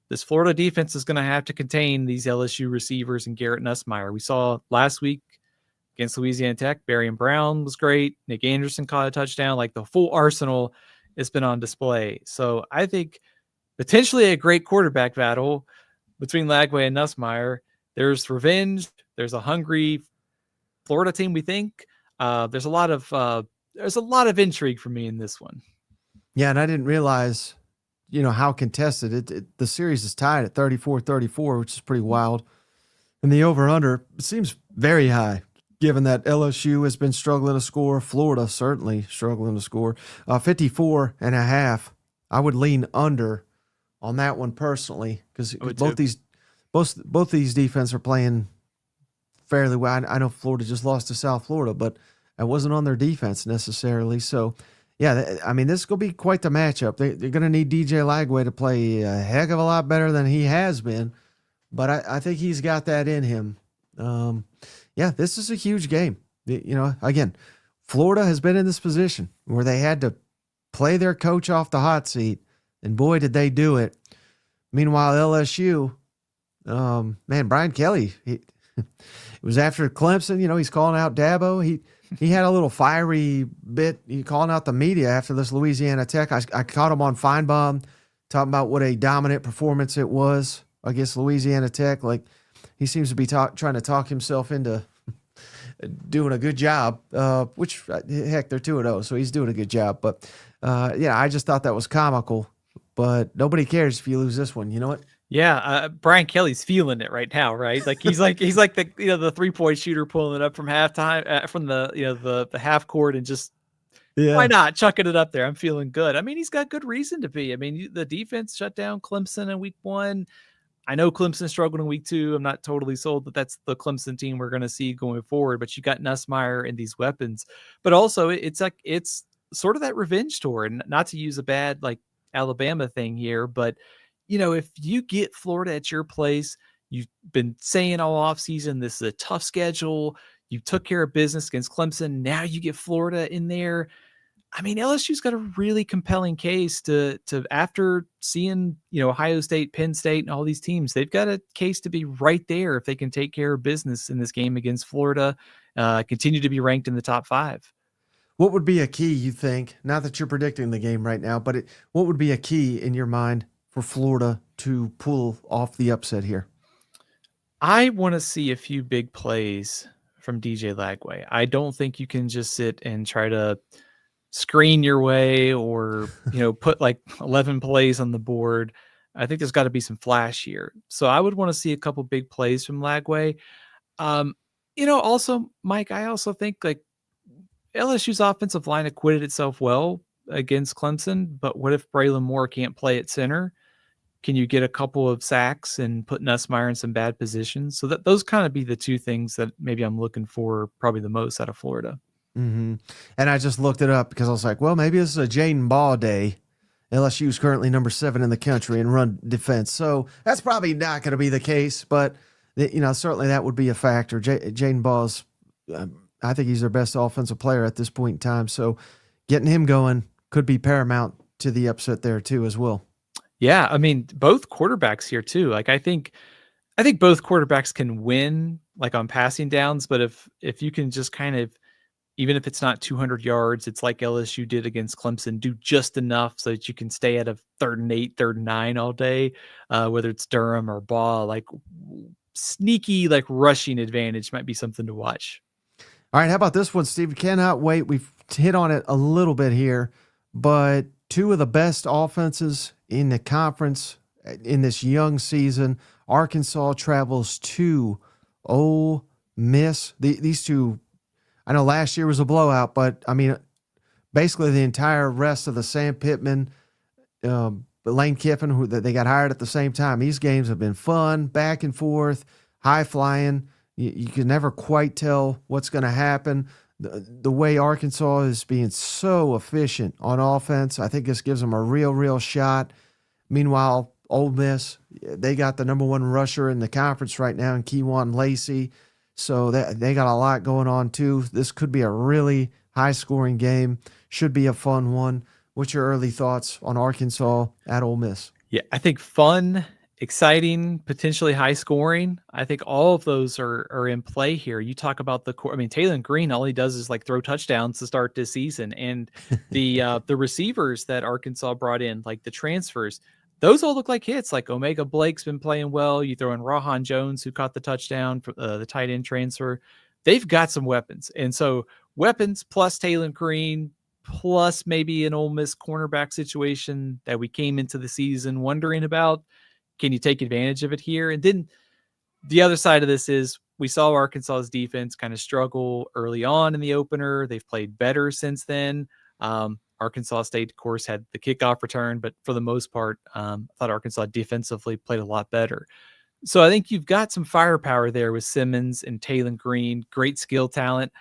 this Florida defense is going to have to contain these LSU receivers and Garrett Nussmeier. We saw last week against Louisiana Tech, Barian Brown was great. Nick Anderson caught a touchdown. Like, the full arsenal has been on display. So I think potentially a great quarterback battle between Lagway and Nussmeier. There's revenge. There's a hungry Florida team, we think. There's a lot of intrigue for me in this one. Yeah, and I didn't realize, how contested the series is tied at 34-34, which is pretty wild. And the over-under seems very high, given that LSU has been struggling to score. Florida certainly struggling to score. 54.5. I would lean under on that one personally, because both these defense are playing fairly well. I know Florida just lost to South Florida, but it wasn't on their defense necessarily. So, yeah, I mean, this is going to be quite the matchup. They're going to need DJ Lagway to play a heck of a lot better than he has been, but I think he's got that in him. Yeah, this is a huge game. Again, Florida has been in this position where they had to play their coach off the hot seat, and boy, did they do it. Meanwhile, LSU, Brian Kelly, it was after Clemson. He's calling out Dabo. He had a little fiery bit. He calling out the media after this Louisiana Tech. I caught him on Feinbaum talking about what a dominant performance it was against Louisiana Tech. Like, he seems to be trying to talk himself into doing a good job, which, heck, they're 2-0, so he's doing a good job. But, I just thought that was comical. But nobody cares if you lose this one. You know what? Yeah, Brian Kelly's feeling it right now, right? Like he's like the the 3-point shooter pulling it up from halftime from the half court and just why not chucking it up there? I'm feeling good. I mean, he's got good reason to be. I mean, the defense shut down Clemson in week 1. I know Clemson struggled in week 2. I'm not totally sold that that's the Clemson team we're going to see going forward, but you got Nussmeier and these weapons. But also it's sort of that revenge tour, and not to use a bad like Alabama thing here, but if you get Florida at your place, you've been saying all offseason, this is a tough schedule. You took care of business against Clemson. Now you get Florida in there. I mean, LSU's got a really compelling case to after seeing, Ohio State, Penn State, and all these teams, they've got a case to be right there if they can take care of business in this game against Florida, continue to be ranked in the top 5. What would be a key, you think, not that you're predicting the game right now, but what would be a key in your mind for Florida to pull off the upset here? I want to see a few big plays from DJ Lagway. I don't think you can just sit and try to screen your way or, put like 11 plays on the board. I think there's got to be some flash here. So I would want to see a couple big plays from Lagway. Also, Mike, I also think like LSU's offensive line acquitted itself well against Clemson, but what if Braylon Moore can't play at center? Can you get a couple of sacks and put Nussmeier in some bad positions? So those kind of be the two things that maybe I'm looking for probably the most out of Florida. Mm-hmm. And I just looked it up because I was like, well, maybe this is a Jaden Ball day. LSU is currently number 7 in the country in run defense. So that's probably not going to be the case, but certainly that would be a factor. Jaden Ball's, I think he's their best offensive player at this point in time. So getting him going could be paramount to the upset there too, as well. Yeah. I mean, both quarterbacks here too. Like, I think both quarterbacks can win like on passing downs, but if you can just kind of, even if it's not 200 yards, it's like LSU did against Clemson, do just enough so that you can stay out of 3rd and 8, 3rd and 9 all day, whether it's Durham or Ball, like sneaky, like rushing advantage might be something to watch. All right. How about this one, Steve? Cannot wait. We've hit on it a little bit here, but 2 of the best offenses in the conference in this young season. Arkansas travels to Ole Miss. These two, I know last year was a blowout, but I mean, basically the entire rest of the Sam Pittman, Lane Kiffin, who they got hired at the same time. These games have been fun, back and forth, high flying. You can never quite tell what's going to happen. The way Arkansas is being so efficient on offense, I think this gives them a real shot. Meanwhile, Ole Miss, they got the number 1 rusher in the conference right now in Keywan Lacey. So they got a lot going on too. This could be a really high-scoring game. Should be a fun one. What's your early thoughts on Arkansas at Ole Miss? Yeah, I think fun, exciting, potentially high-scoring. I think all of those are in play here. You talk about Taylor Green, all he does is like throw touchdowns to start this season. And the receivers that Arkansas brought in, like the transfers, those all look like hits. Like Omega Blake's been playing well. You throw in Rahan Jones, who caught the touchdown for the tight end transfer. They've got some weapons. And so weapons plus Taylor Green, plus maybe an Ole Miss cornerback situation that we came into the season wondering about. Can you take advantage of it here? And then the other side of this is we saw Arkansas's defense kind of struggle early on in the opener. They've played better since then. Arkansas State, of course, had the kickoff return, but for the most part, I thought Arkansas defensively played a lot better. So I think you've got some firepower there with Simmons and Taylor Green, great skill talent.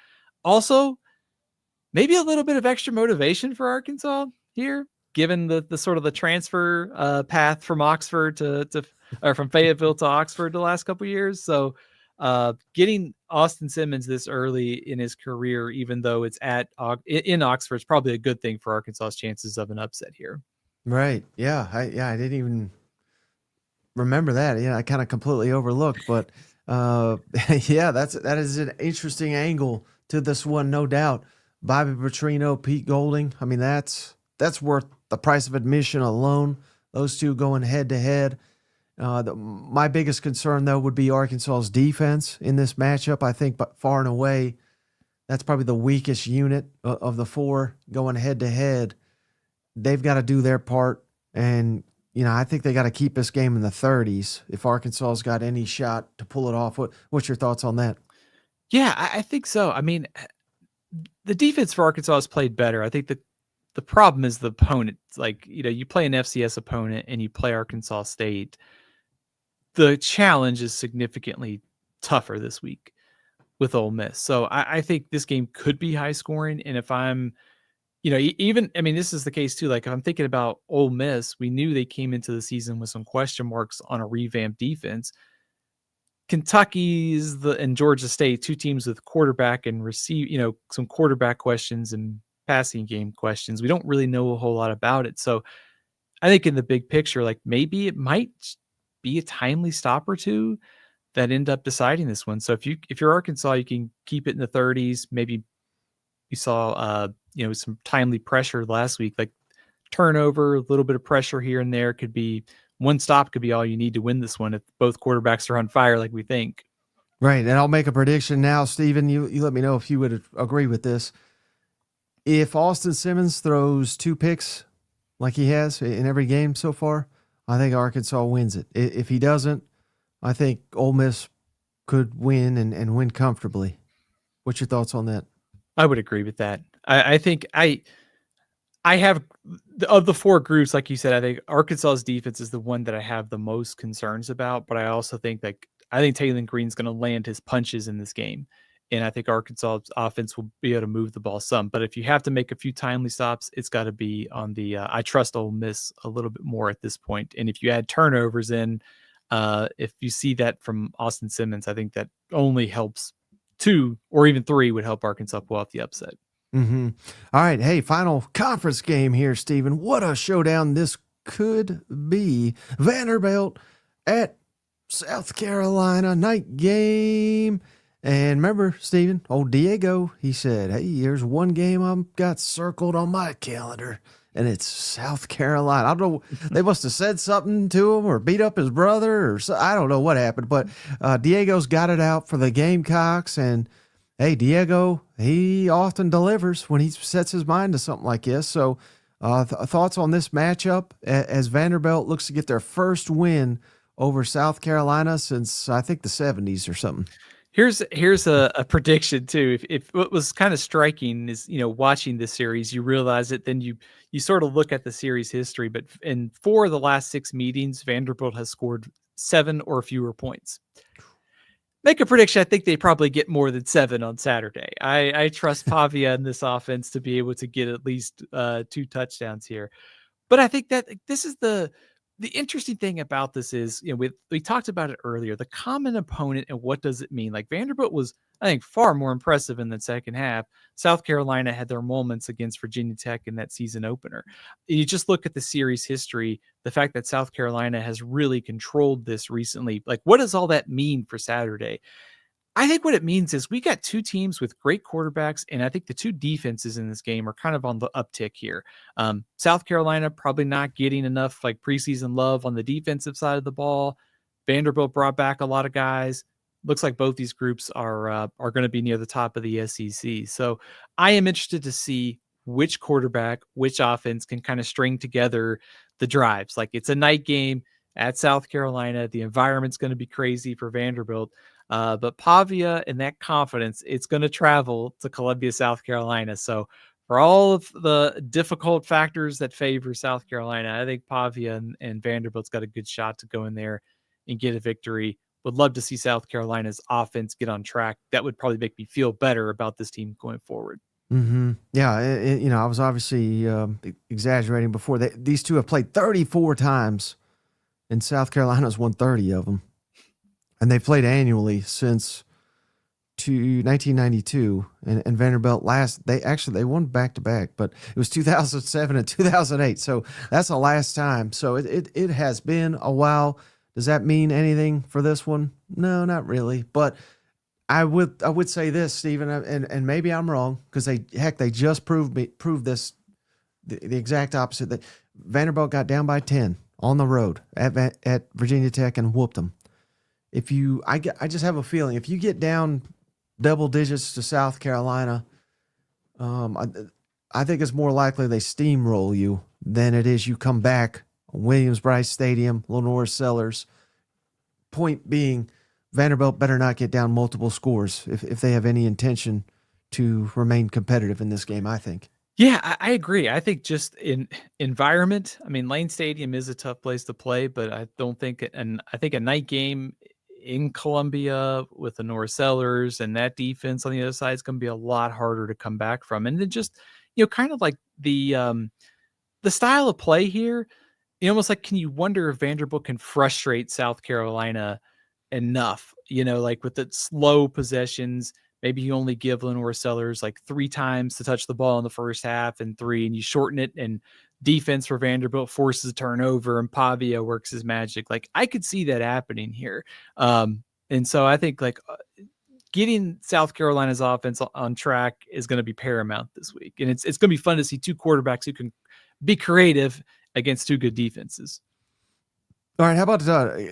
Also, maybe a little bit of extra motivation for Arkansas here, given the sort of the transfer path from Oxford or from Fayetteville to Oxford the last couple of years. So getting Austin Simmons this early in his career, even though it's in Oxford, is probably a good thing for Arkansas's chances of an upset here. Right. Yeah. I didn't even remember that. Yeah, I kind of completely overlooked, but yeah, that is an interesting angle to this one, no doubt. Bobby Petrino, Pete Golding. I mean, that's worth the price of admission alone. Those two going head to head. My biggest concern, though, would be Arkansas's defense in this matchup. I think, but far and away, that's probably the weakest unit of the four going head to head. They've got to do their part, and I think they got to keep this game in the 30s if Arkansas's got any shot to pull it off. What's your thoughts on that? Yeah, I think so. I mean, the defense for Arkansas has played better. I think the problem is the opponent. Like, you play an FCS opponent and you play Arkansas State. The challenge is significantly tougher this week with Ole Miss. So I think this game could be high scoring. And if I'm, this is the case too. Like if I'm thinking about Ole Miss, we knew they came into the season with some question marks on a revamped defense. Kentucky's and Georgia State, two teams with quarterback and some quarterback questions and passing game questions. We don't really know a whole lot about it. So I think in the big picture, like maybe it might be a timely stop or two that end up deciding this one. So if you're Arkansas, you can keep it in the 30s. Maybe you saw some timely pressure last week, like turnover, a little bit of pressure here and there. Could be one stop, could be all you need to win this one if both quarterbacks are on fire like we think. Right, and I'll make a prediction now, Stephen. You let me know if you would agree with this. If Austin Simmons throws 2 picks like he has in every game so far, I think Arkansas wins it. If he doesn't, I think Ole Miss could win and win comfortably. What's your thoughts on that? I would agree with that. I think I have, of the 4 groups, like you said, I think Arkansas's defense is the one that I have the most concerns about, but I also think Taylor Green's going to land his punches in this game. And I think Arkansas's offense will be able to move the ball some. But if you have to make a few timely stops, it's got to be on the I trust Ole Miss a little bit more at this point. And if you add turnovers in, if you see that from Austin Simmons, I think that only helps 2 or even 3 would help Arkansas pull off the upset. Mm-hmm. All right. Hey, final conference game here, Stephen. What a showdown this could be. Vanderbilt at South Carolina, night game. And remember, Stephen, old Diego, he said, hey, here's one game I've got circled on my calendar, and it's South Carolina. I don't know. They must have said something to him or beat up his brother or so. I don't know what happened, but Diego's got it out for the Gamecocks. And, hey, Diego, he often delivers when he sets his mind to something like this. So thoughts on this matchup as Vanderbilt looks to get their first win over South Carolina since, I think, the 70s or something. Here's a prediction too. If what was kind of striking is, watching this series, you realize it, then you sort of look at the series history, but in 4 of the last 6 meetings, Vanderbilt has scored 7 or fewer points. Make a prediction. I think they probably get more than 7 on Saturday. I trust Pavia in this offense to be able to get at least 2 touchdowns here. But I think that this is the interesting thing about this is, we talked about it earlier, the common opponent and what does it mean? Like Vanderbilt was, I think, far more impressive in the second half. South Carolina had their moments against Virginia Tech in that season opener. You just look at the series history, the fact that South Carolina has really controlled this recently. Like, what does all that mean for Saturday? I think what it means is we got two teams with great quarterbacks, and I think the two defenses in this game are kind of on the uptick here. South Carolina probably not getting enough like preseason love on the defensive side of the ball. Vanderbilt brought back a lot of guys. Looks like both these groups are going to be near the top of the SEC. So I am interested to see which quarterback, which offense can kind of string together the drives. Like it's a night game at South Carolina. The environment's going to be crazy for Vanderbilt. But Pavia and that confidence, it's going to travel to Columbia, South Carolina. So for all of the difficult factors that favor South Carolina, I think Pavia and Vanderbilt's got a good shot to go in there and get a victory. Would love to see South Carolina's offense get on track. That would probably make me feel better about this team going forward. Mm-hmm. Yeah, I was obviously exaggerating before. These two have played 34 times, and South Carolina's won 30 of them. And they've played annually since 1992. And Vanderbilt they won back-to-back, but it was 2007 and 2008. So that's the last time. So it has been a while. Does that mean anything for this one? No, not really. But I would say this, Stephen, and maybe I'm wrong because they just proved the exact opposite. That Vanderbilt got down by 10 on the road at Virginia Tech and whooped them. I just have a feeling if you get down double digits to South Carolina, I think it's more likely they steamroll you than it is you come back. Williams-Brice Stadium, Lenore Sellers. Point being, Vanderbilt better not get down multiple scores if they have any intention to remain competitive in this game, I think. Yeah, I agree. I think just in environment, I mean, Lane Stadium is a tough place to play, but I don't think, and I think a night game in Columbia with the Lenore Sellers and that defense on the other side is going to be a lot harder to come back from. And then just, kind of like the style of play here, almost like, can you wonder if Vanderbilt can frustrate South Carolina enough, like with the slow possessions, maybe you only give Lenore Sellers like 3 times to touch the ball in the first half and 3, and you shorten it, and defense for Vanderbilt forces a turnover and Pavia works his magic. Like I could see that happening here. And so I think like getting South Carolina's offense on track is going to be paramount this week. And it's going to be fun to see two quarterbacks who can be creative against two good defenses. All right, how about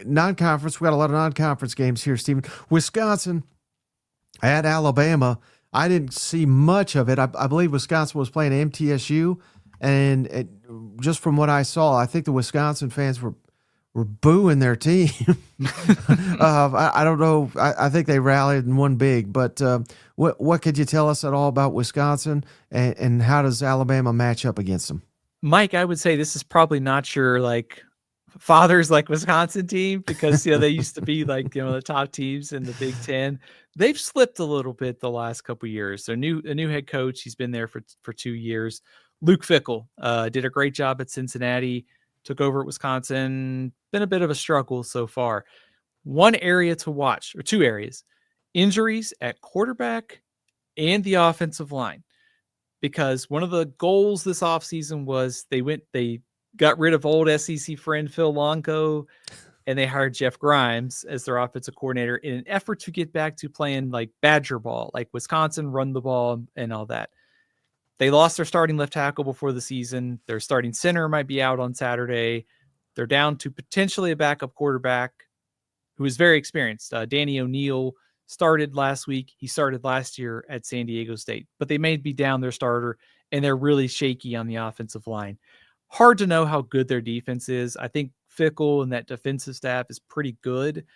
non-conference? We got a lot of non-conference games here, Stephen. Wisconsin at Alabama. I didn't see much of it. I believe Wisconsin was playing MTSU, and just from what I saw, I think the Wisconsin fans were booing their team. I don't know. I think they rallied and won big. But what could you tell us at all about Wisconsin, and how does Alabama match up against them? Mike, I would say this is probably not your like father's like Wisconsin team, because they used to be like the top teams in the Big Ten. They've slipped a little bit the last couple of years. So a new head coach. He's been there for 2 years. Luke Fickell did a great job at Cincinnati. Took over at Wisconsin. Been a bit of a struggle so far. One area to watch, or 2 areas: injuries at quarterback and the offensive line. Because one of the goals this offseason was they got rid of old SEC friend Phil Longo, and they hired Jeff Grimes as their offensive coordinator in an effort to get back to playing like Badger ball, like Wisconsin run the ball and all that. They lost their starting left tackle before the season. Their starting center might be out on Saturday. They're down to potentially a backup quarterback who is very experienced. Danny O'Neal started last week. He started last year at San Diego State, but they may be down their starter, and they're really shaky on the offensive line. Hard to know how good their defense is. I think Fickell and that defensive staff is pretty good.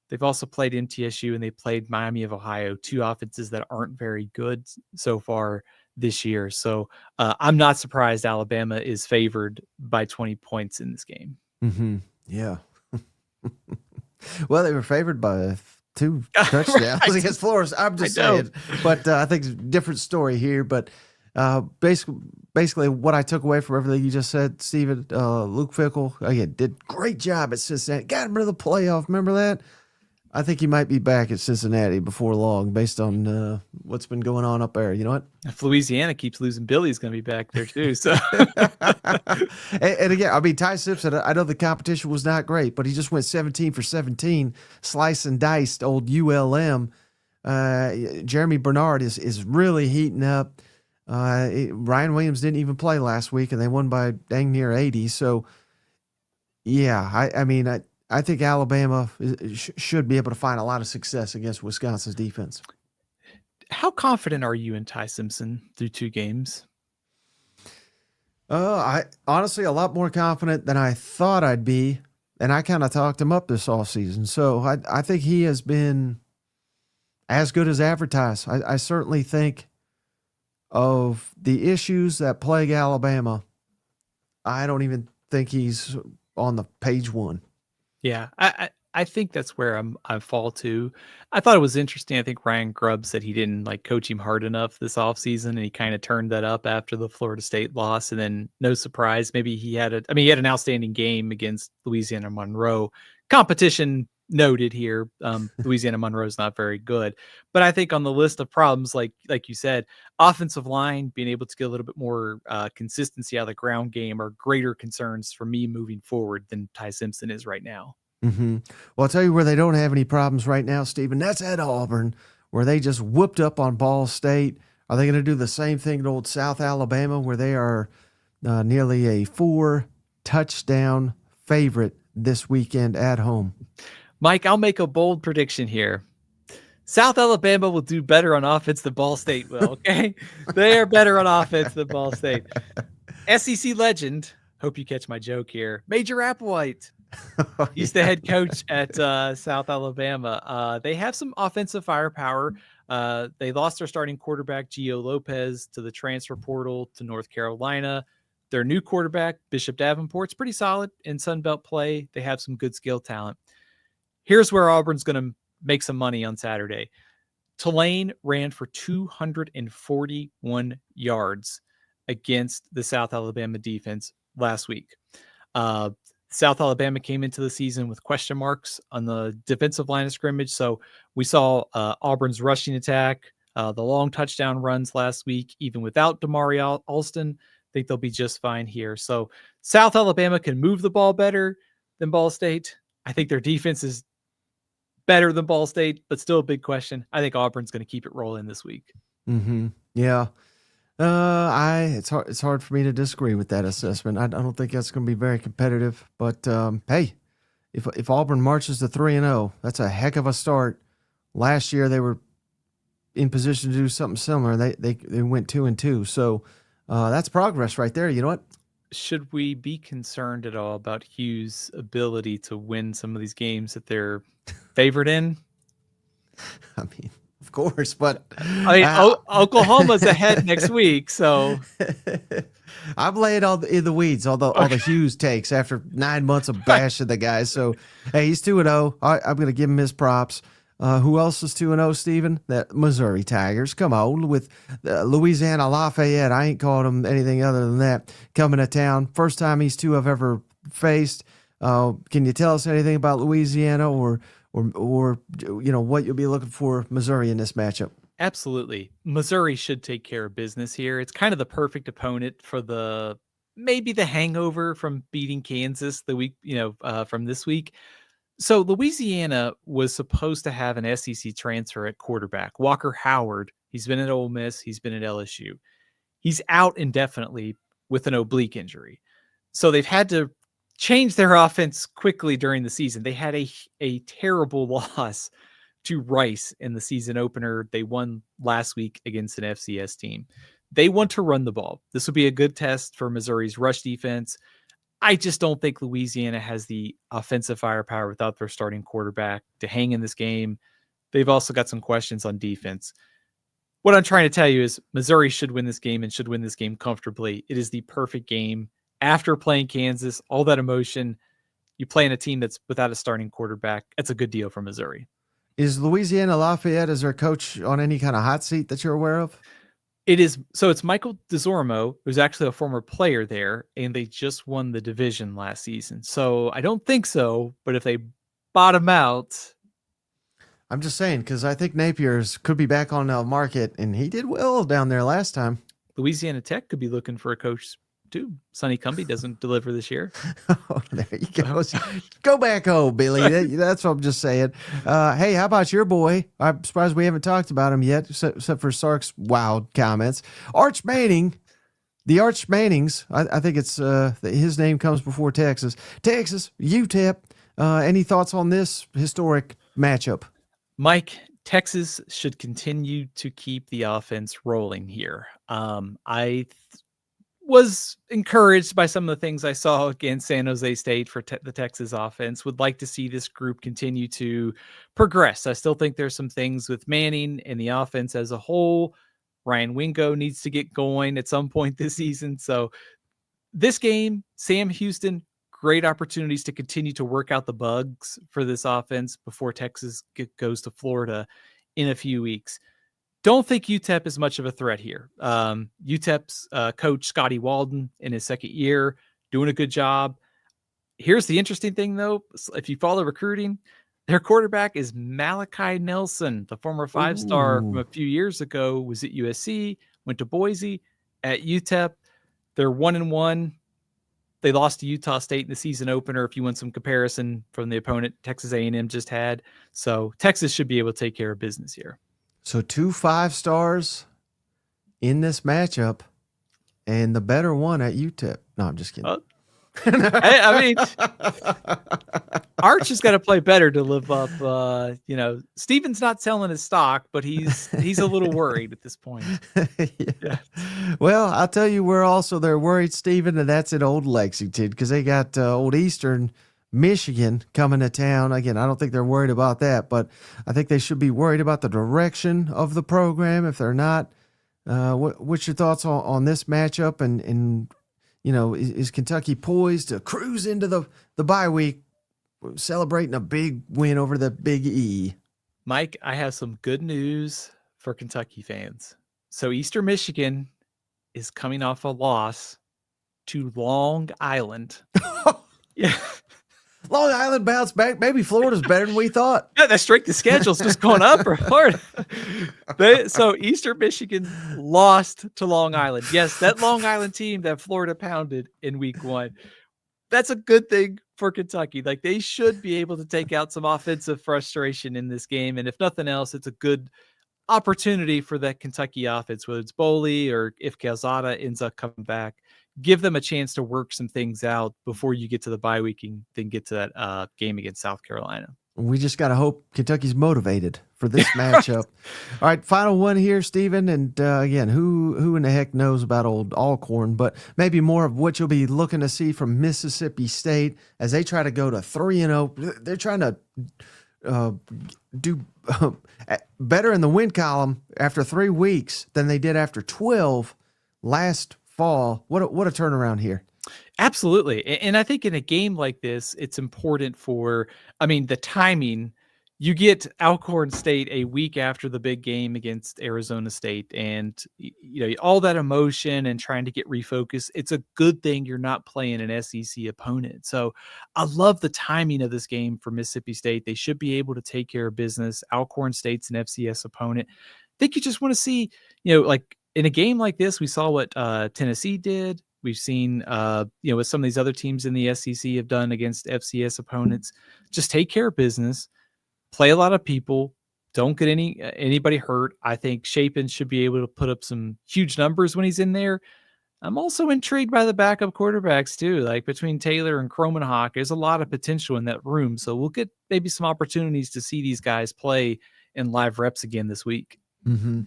They've also played MTSU and they played Miami of Ohio, 2 offenses that aren't very good so far this year. So I'm not surprised Alabama is favored by 20 points in this game. Mm-hmm. Yeah. Well, they were favored by 2 touchdowns against Florida. I'm just saying. But I think it's a different story here. But basically what I took away from everything you just said, Stephen, Luke Fickell, again, did great job at Cincinnati. Got him to the playoff. Remember that? I think he might be back at Cincinnati before long based on what's been going on up there. You know what? If Louisiana keeps losing, Billy's going to be back there too. So, and again, I mean, Ty Simpson, I know the competition was not great, but he just went 17 for 17, slice and diced old ULM Jeremy Bernard is really heating up. Ryan Williams didn't even play last week, and they won by dang near 80. So, yeah, I mean, I think Alabama should be able to find a lot of success against Wisconsin's defense. How confident are you in Ty Simpson through 2 games? I honestly a lot more confident than I thought I'd be, and I kind of talked him up this offseason. So I think he has been as good as advertised. I certainly think of the issues that plague Alabama, I don't even think he's on the page 1. Yeah, I think that's where I fall to. I thought it was interesting. I think Ryan Grubb said he didn't like coach him hard enough this offseason, and he kind of turned that up after the Florida State loss. And then no surprise, maybe he had an outstanding game against Louisiana Monroe. Competition noted here. Louisiana Monroe is not very good, but I think on the list of problems, like you said, offensive line being able to get a little bit more consistency out of the ground game are greater concerns for me moving forward than Ty Simpson is right now. Mm-hmm. Well, I'll tell you where they don't have any problems right now, Stephen. That's at Auburn, where they just whooped up on Ball State. Are they going to do the same thing to old South Alabama, where they are nearly a 4-touchdown favorite this weekend at home? Mike, I'll make a bold prediction here. South Alabama will do better on offense than Ball State will, okay? They are better on offense than Ball State. SEC legend, hope you catch my joke here, Major Applewhite. He's the head coach at South Alabama. They have some offensive firepower. They lost their starting quarterback, Gio Lopez, to the transfer portal to North Carolina. Their new quarterback, Bishop Davenport's pretty solid in Sun Belt play. They have some good skill talent. Here's where Auburn's going to make some money on Saturday. Tulane ran for 241 yards against the South Alabama defense last week. South Alabama came into the season with question marks on the defensive line of scrimmage. So we saw Auburn's rushing attack, the long touchdown runs last week, even without Damari Alston. I think they'll be just fine here. So South Alabama can move the ball better than Ball State. I think their defense is better than Ball State, but still a big question. I think Auburn's going to keep it rolling this week. Mm-hmm. Yeah. It's hard for me to disagree with that assessment. I don't think that's going to be very competitive, but hey, if Auburn marches to 3-0, that's a heck of a start. Last year they were in position to do something similar. They went 2-2, so that's progress right there. You know what? Should we be concerned at all about Hughes' ability to win some of these games that they're favored in? I mean, of course, but Oklahoma's ahead next week, so I'm laying in the weeds, all the Hughes takes after 9 months of bashing the guy. So hey, he's 2-0. I'm going to give him his props. Who else is 2-0, Stephen? That Missouri Tigers. Come on, with Louisiana Lafayette. I ain't called them anything other than that. Coming to town, first time these two have ever faced. Can you tell us anything about Louisiana or you know what you'll be looking for Missouri in this matchup? Absolutely. Missouri should take care of business here. It's kind of the perfect opponent for maybe the hangover from beating Kansas the week, from this week. So Louisiana was supposed to have an SEC transfer at quarterback, Walker Howard. He's been at Ole Miss. He's been at LSU. He's out indefinitely with an oblique injury. So they've had to change their offense quickly during the season. They had a terrible loss to Rice in the season opener. They won last week against an FCS team. They want to run the ball. This will be a good test for Missouri's rush defense. I just don't think Louisiana has the offensive firepower without their starting quarterback to hang in this game. They've also got some questions on defense. What I'm trying to tell you is Missouri should win this game and should win this game comfortably. It is the perfect game. After playing Kansas, all that emotion, you play in a team that's without a starting quarterback. It's a good deal for Missouri. Is Louisiana Lafayette as their coach on any kind of hot seat that you're aware of? It is. So it's Michael DeZormo, who's actually a former player there, and they just won the division last season. So I don't think so, but if they bottom out. I'm just saying, because I think Napier's could be back on the market, and he did well down there last time. Louisiana Tech could be looking for a coach too. Sonny Cumbie doesn't deliver this year. Oh, there you go. Go back home, Billy. That's what I'm just saying. Hey, how about your boy? I'm surprised we haven't talked about him yet, except for Sark's wild comments. Arch Manning. The Arch Mannings, I think it's his name comes before Texas. Texas, UTEP. Any thoughts on this historic matchup? Mike, Texas should continue to keep the offense rolling here. I was encouraged by some of the things I saw against San Jose State for the Texas offense. Would like to see this group continue to progress. I still think there's some things with Manning and the offense as a whole. Ryan Wingo needs to get going at some point this season. So this game, Sam Houston, great opportunities to continue to work out the bugs for this offense before Texas goes to Florida in a few weeks. Don't think UTEP is much of a threat here. UTEP's coach, Scotty Walden, in his second year, doing a good job. Here's the interesting thing, though. If you follow recruiting, their quarterback is Malachi Nelson, the former five-star from a few years ago, was at USC, went to Boise. At UTEP, they're 1-1. They lost to Utah State in the season opener, if you want some comparison from the opponent Texas A&M just had. So Texas should be able to take care of business here. So 2 5-stars in this matchup, and the better one at UTEP. No, I'm just kidding. I mean, Arch has got to play better to live up. Steven's not selling his stock, but he's a little worried at this point. Yeah. Well, I'll tell you where also they're worried, Steven, and that's at Old Lexington, because they got Old Eastern Michigan coming to town. Again, I don't think they're worried about that, but I think they should be worried about the direction of the program if they're not. What's your thoughts on this matchup? And is Kentucky poised to cruise into the bye week, celebrating a big win over the Big E? Mike, I have some good news for Kentucky fans. So Eastern Michigan is coming off a loss to Long Island. Yeah. Long Island bounced back. Maybe Florida's better than we thought. Yeah, that strength of schedule's just going up for Florida. So Eastern Michigan lost to Long Island. Yes, that Long Island team that Florida pounded in week 1. That's a good thing for Kentucky. Like, they should be able to take out some offensive frustration in this game. And if nothing else, it's a good opportunity for that Kentucky offense, whether it's Boley or if Calzada ends up coming back. Give them a chance to work some things out before you get to the bye week and then get to that game against South Carolina. We just got to hope Kentucky's motivated for this matchup. All right, final one here, Stephen. And again, who in the heck knows about old Alcorn, but maybe more of what you'll be looking to see from Mississippi State as they try to go to 3-0. They're trying to do better in the win column after 3 weeks than they did after 12 last fall. What a turnaround here. Absolutely. And I think in a game like this, it's important the timing. You get Alcorn State a week after the big game against Arizona State, and all that emotion and trying to get refocused. It's a good thing you're not playing an SEC opponent. So I love the timing of this game for Mississippi State. They should be able to take care of business. Alcorn State's an FCS opponent. I think you just want to see, in a game like this, we saw what Tennessee did. We've seen, what some of these other teams in the SEC have done against FCS opponents. Just take care of business, play a lot of people, don't get anybody hurt. I think Chapin should be able to put up some huge numbers when he's in there. I'm also intrigued by the backup quarterbacks too, like between Taylor and Kromenhoek. There's a lot of potential in that room. So we'll get maybe some opportunities to see these guys play in live reps again this week. Mm-hmm.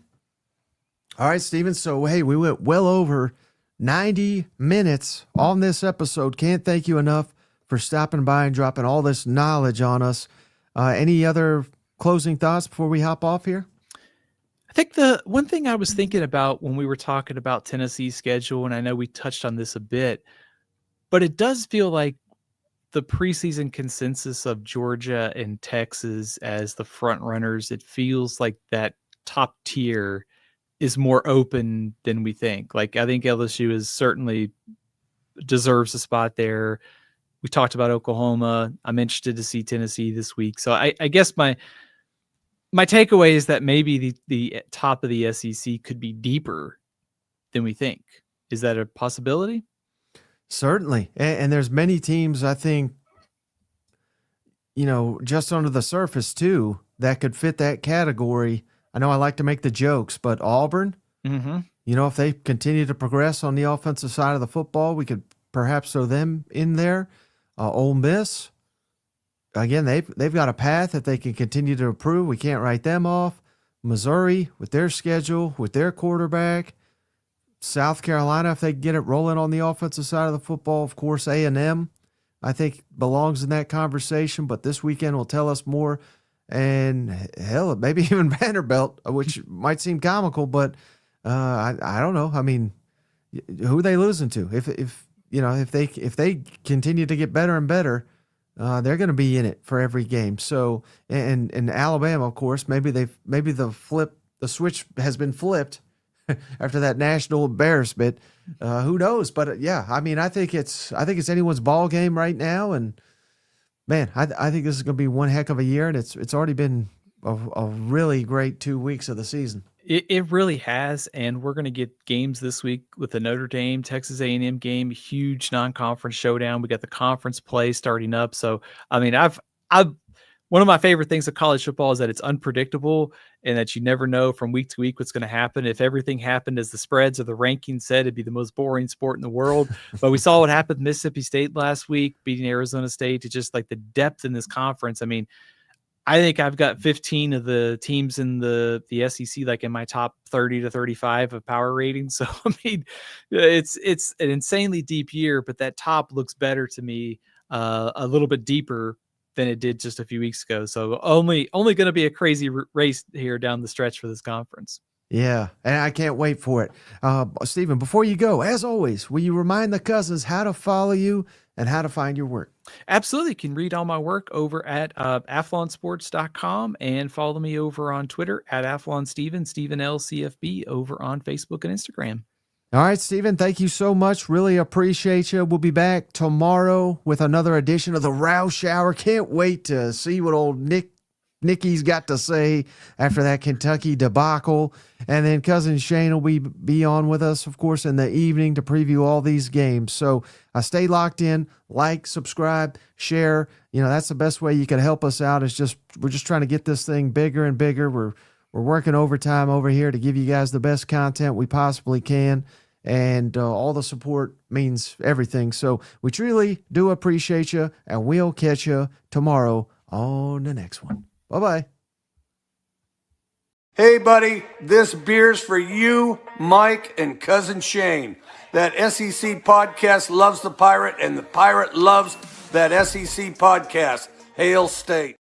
All right, Steven. So, hey, we went well over 90 minutes on this episode. Can't thank you enough for stopping by and dropping all this knowledge on us. Any other closing thoughts before we hop off here? I think the one thing I was thinking about when we were talking about Tennessee's schedule, and I know we touched on this a bit, but it does feel like the preseason consensus of Georgia and Texas as the front runners, it feels like that top tier is more open than we think. Like, I think LSU is certainly deserves a spot there. We talked about Oklahoma. I'm interested to see Tennessee this week. So I guess my takeaway is that maybe the top of the SEC could be deeper than we think. Is that a possibility? Certainly. And there's many teams, I think, just under the surface too, that could fit that category. I know I like to make the jokes, but Auburn, Mm-hmm. if they continue to progress on the offensive side of the football, we could perhaps throw them in there. Ole Miss, again, they've got a path if they can continue to improve. We can't write them off. Missouri, with their schedule, with their quarterback. South Carolina, if they get it rolling on the offensive side of the football. Of course, A&M, I think, belongs in that conversation, but this weekend will tell us more. And hell, maybe even Vanderbilt, which might seem comical, but I don't know. I mean, who are they losing to? If they continue to get better and better, they're going to be in it for every game. So, and Alabama, of course, maybe the switch has been flipped after that national embarrassment. Who knows? But yeah, I mean, I think it's anyone's ball game right now. And man, I think this is going to be one heck of a year. And it's already been a really great 2 weeks of the season. It really has, and we're going to get games this week with the Notre Dame, Texas A&M game, huge non-conference showdown. We got the conference play starting up. So, I mean, I've one of my favorite things of college football is that it's unpredictable and that you never know from week to week what's going to happen. If everything happened as the spreads or the rankings said, it'd be the most boring sport in the world. But we saw what happened with Mississippi State last week, beating Arizona State. To just like the depth in this conference. I mean, I think I've got 15 of the teams in the SEC like in my top 30 to 35 of power ratings. So I mean, it's an insanely deep year, but that top looks better to me, a little bit deeper than it did just a few weeks ago. So only going to be a crazy race here down the stretch for this conference. Yeah, and I can't wait for it. Stephen, before you go, as always, will you remind the cousins how to follow you and how to find your work? Absolutely. You can read all my work over at athlonsports.com and follow me over on Twitter at athlonsteven, Stephen LCFB over on Facebook and Instagram. All right, Stephen, thank you so much. Really appreciate you. We'll be back tomorrow with another edition of the Roush Hour. Can't wait to see what old Nicky's got to say after that Kentucky debacle. And then Cousin Shane will be on with us, of course, in the evening to preview all these games. So stay locked in, like, subscribe, share. That's the best way you can help us out. We're just trying to get this thing bigger and bigger. We're working overtime over here to give you guys the best content we possibly can. And all the support means everything. So we truly do appreciate you, and we'll catch you tomorrow on the next one. Bye-bye. Hey, buddy, this beer's for you, Mike, and Cousin Shane. That SEC podcast loves the Pirate, and the Pirate loves that SEC podcast. Hail State.